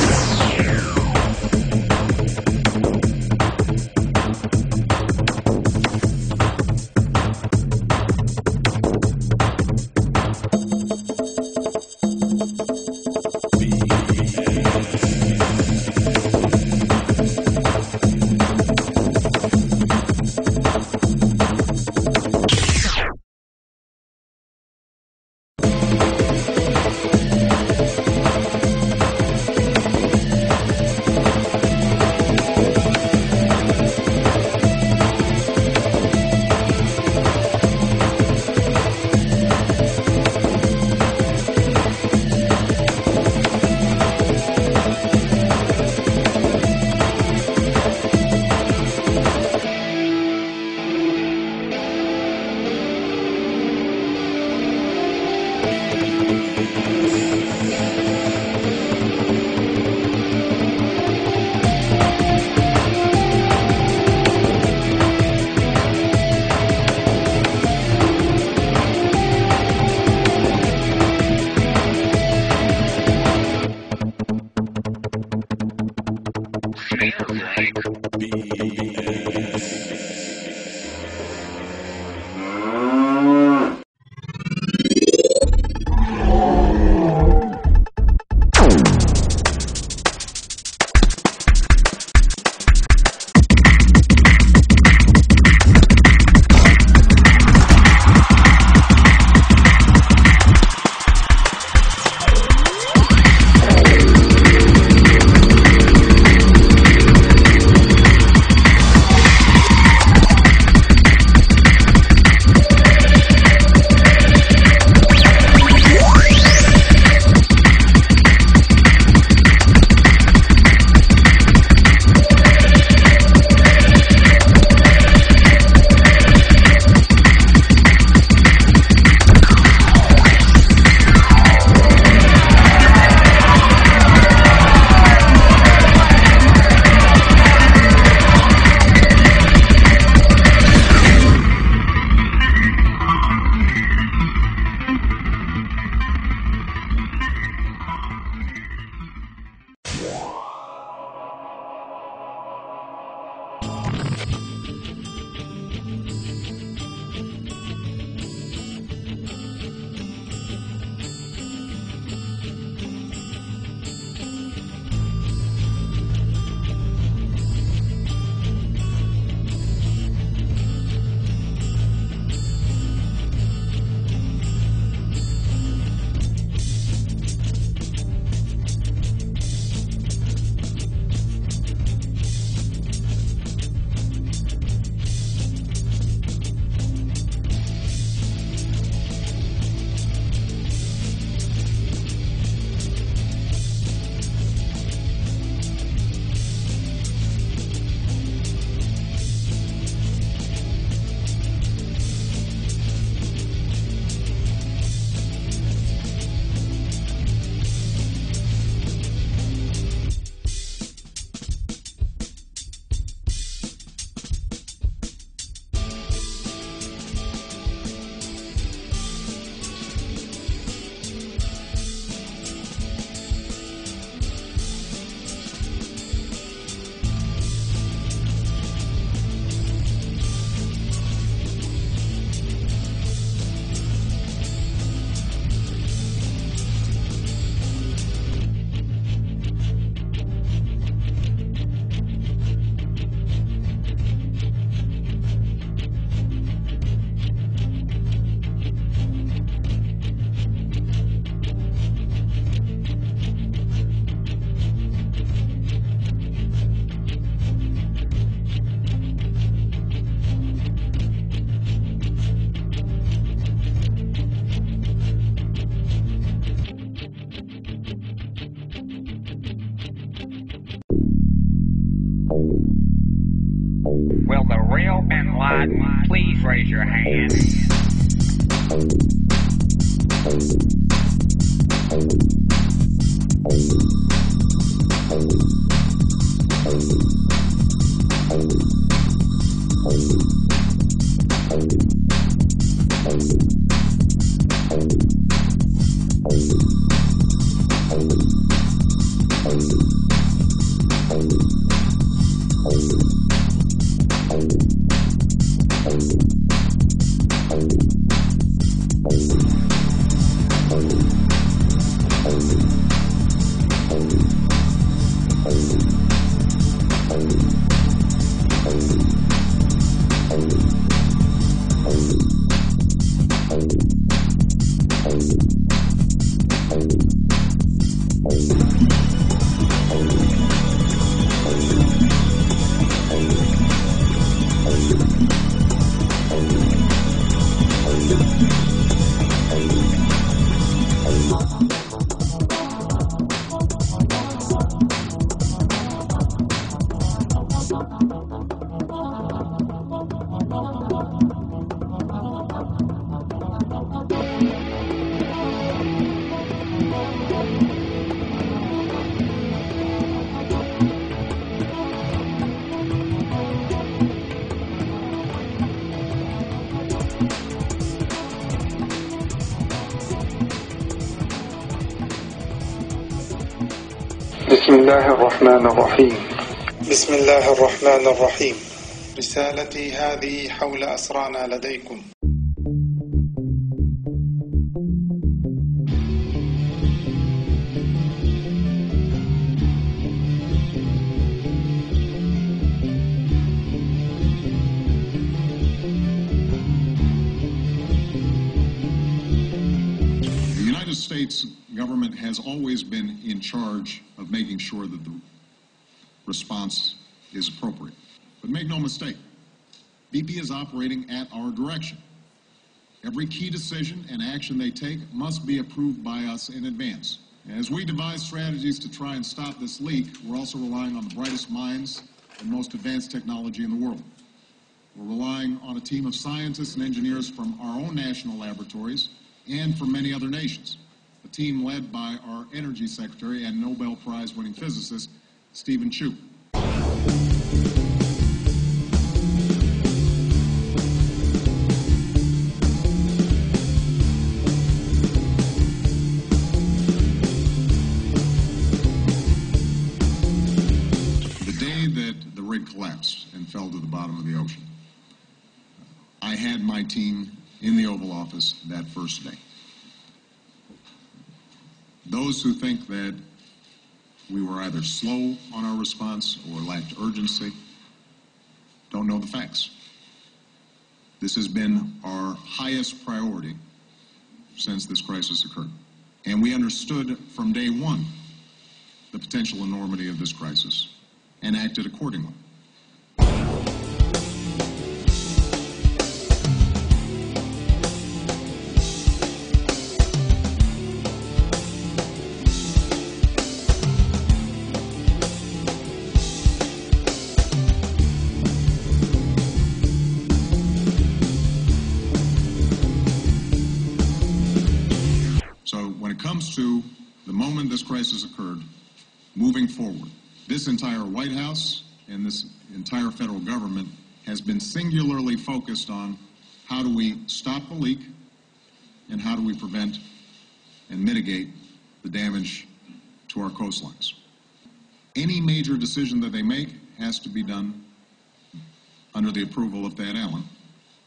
Will the real Bin Laden please raise your hand? بسم الله الرحمن الرحيم. بسم الله الرحمن الرحيم. رسالتي هذه حول أسرانا لديكم. The United States government has always been in charge of making sure that the response is appropriate. But make no mistake, BP is operating at our direction. Every key decision and action they take must be approved by us in advance. As we devise strategies to try and stop this leak, we're also relying on the brightest minds and most advanced technology in the world. We're relying on a team of scientists and engineers from our own national laboratories and from many other nations. A team led by our Energy Secretary and Nobel Prize-winning physicist, Stephen Chu. The day that the rig collapsed and fell to the bottom of the ocean, I had my team in the Oval Office that first day. Those who think that we were either slow on our response or lacked urgency don't know the facts. This has been our highest priority since this crisis occurred. And we understood from day one the potential enormity of this crisis and acted accordingly. When it comes to the moment this crisis occurred, moving forward, this entire White House and this entire federal government has been singularly focused on how do we stop the leak and how do we prevent and mitigate the damage to our coastlines. Any major decision that they make has to be done under the approval of Thad Allen,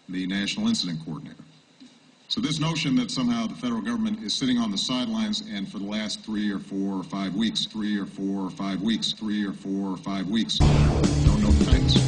the National Incident Coordinator. So this notion that somehow the federal government is sitting on the sidelines and for the last 3 or 4 or 5 weeks, don't know the facts.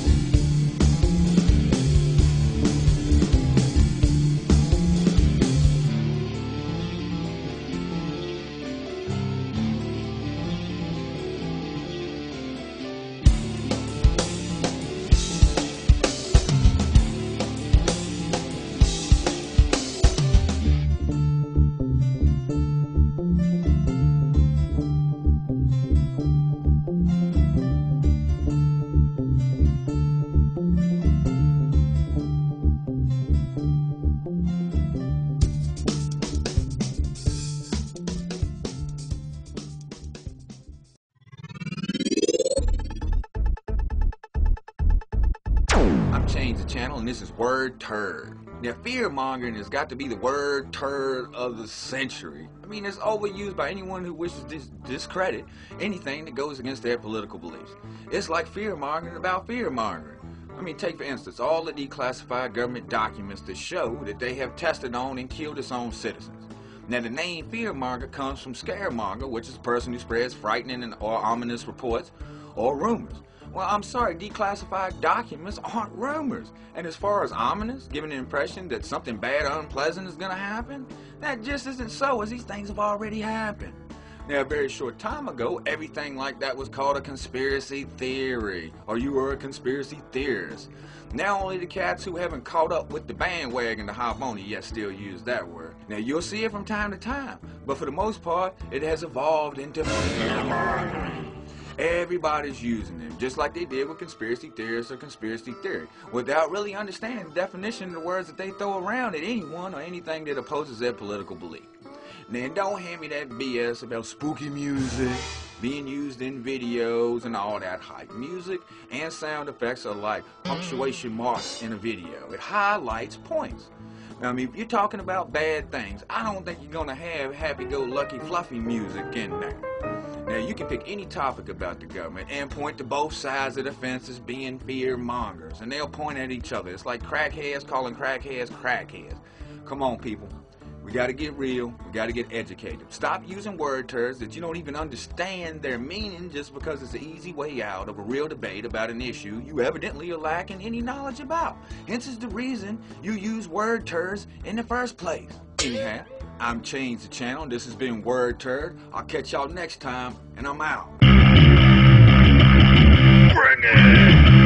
the Channel, and this is Word Turd. Now, fear-mongering has got to be the word turd of the century. I mean, it's overused by anyone who wishes to discredit anything that goes against their political beliefs. It's like fear-mongering about fear-mongering. I mean, take for instance all the declassified government documents that show that they have tested on and killed its own citizens. Now, the name fearmonger comes from scaremonger, which is a person who spreads frightening or ominous reports or rumors. Well, I'm sorry, declassified documents aren't rumors. And as far as ominous, giving the impression that something bad or unpleasant is going to happen, that just isn't so, as these things have already happened. Now, a very short time ago, everything like that was called a conspiracy theory, or you were a conspiracy theorist. Now only the cats who haven't caught up with the bandwagon to hop on it yet still use that word. Now, you'll see it from time to time, but for the most part, it has evolved into fear-mongering. Everybody's using them, just like they did with conspiracy theorists or conspiracy theory, without really understanding the definition of the words that they throw around at anyone or anything that opposes their political belief. Now, don't hand me that BS about spooky music being used in videos and all that hype. Music and sound effects are like punctuation marks in a video. It highlights points. Now, I mean, if you're talking about bad things, I don't think you're going to have happy-go-lucky, fluffy music in there. Now, you can pick any topic about the government and point to both sides of the fence as being fear-mongers, and they'll point at each other. It's like crackheads calling crackheads crackheads. Come on, people. We got to get real. We got to get educated. Stop using word turds that you don't even understand their meaning just because it's an easy way out of a real debate about an issue you evidently are lacking any knowledge about. Hence is the reason you use word turds in the first place. Anyhow, I'm ChangeDaChannel, and this has been Word Turd. I'll catch y'all next time, and I'm out. Bring it!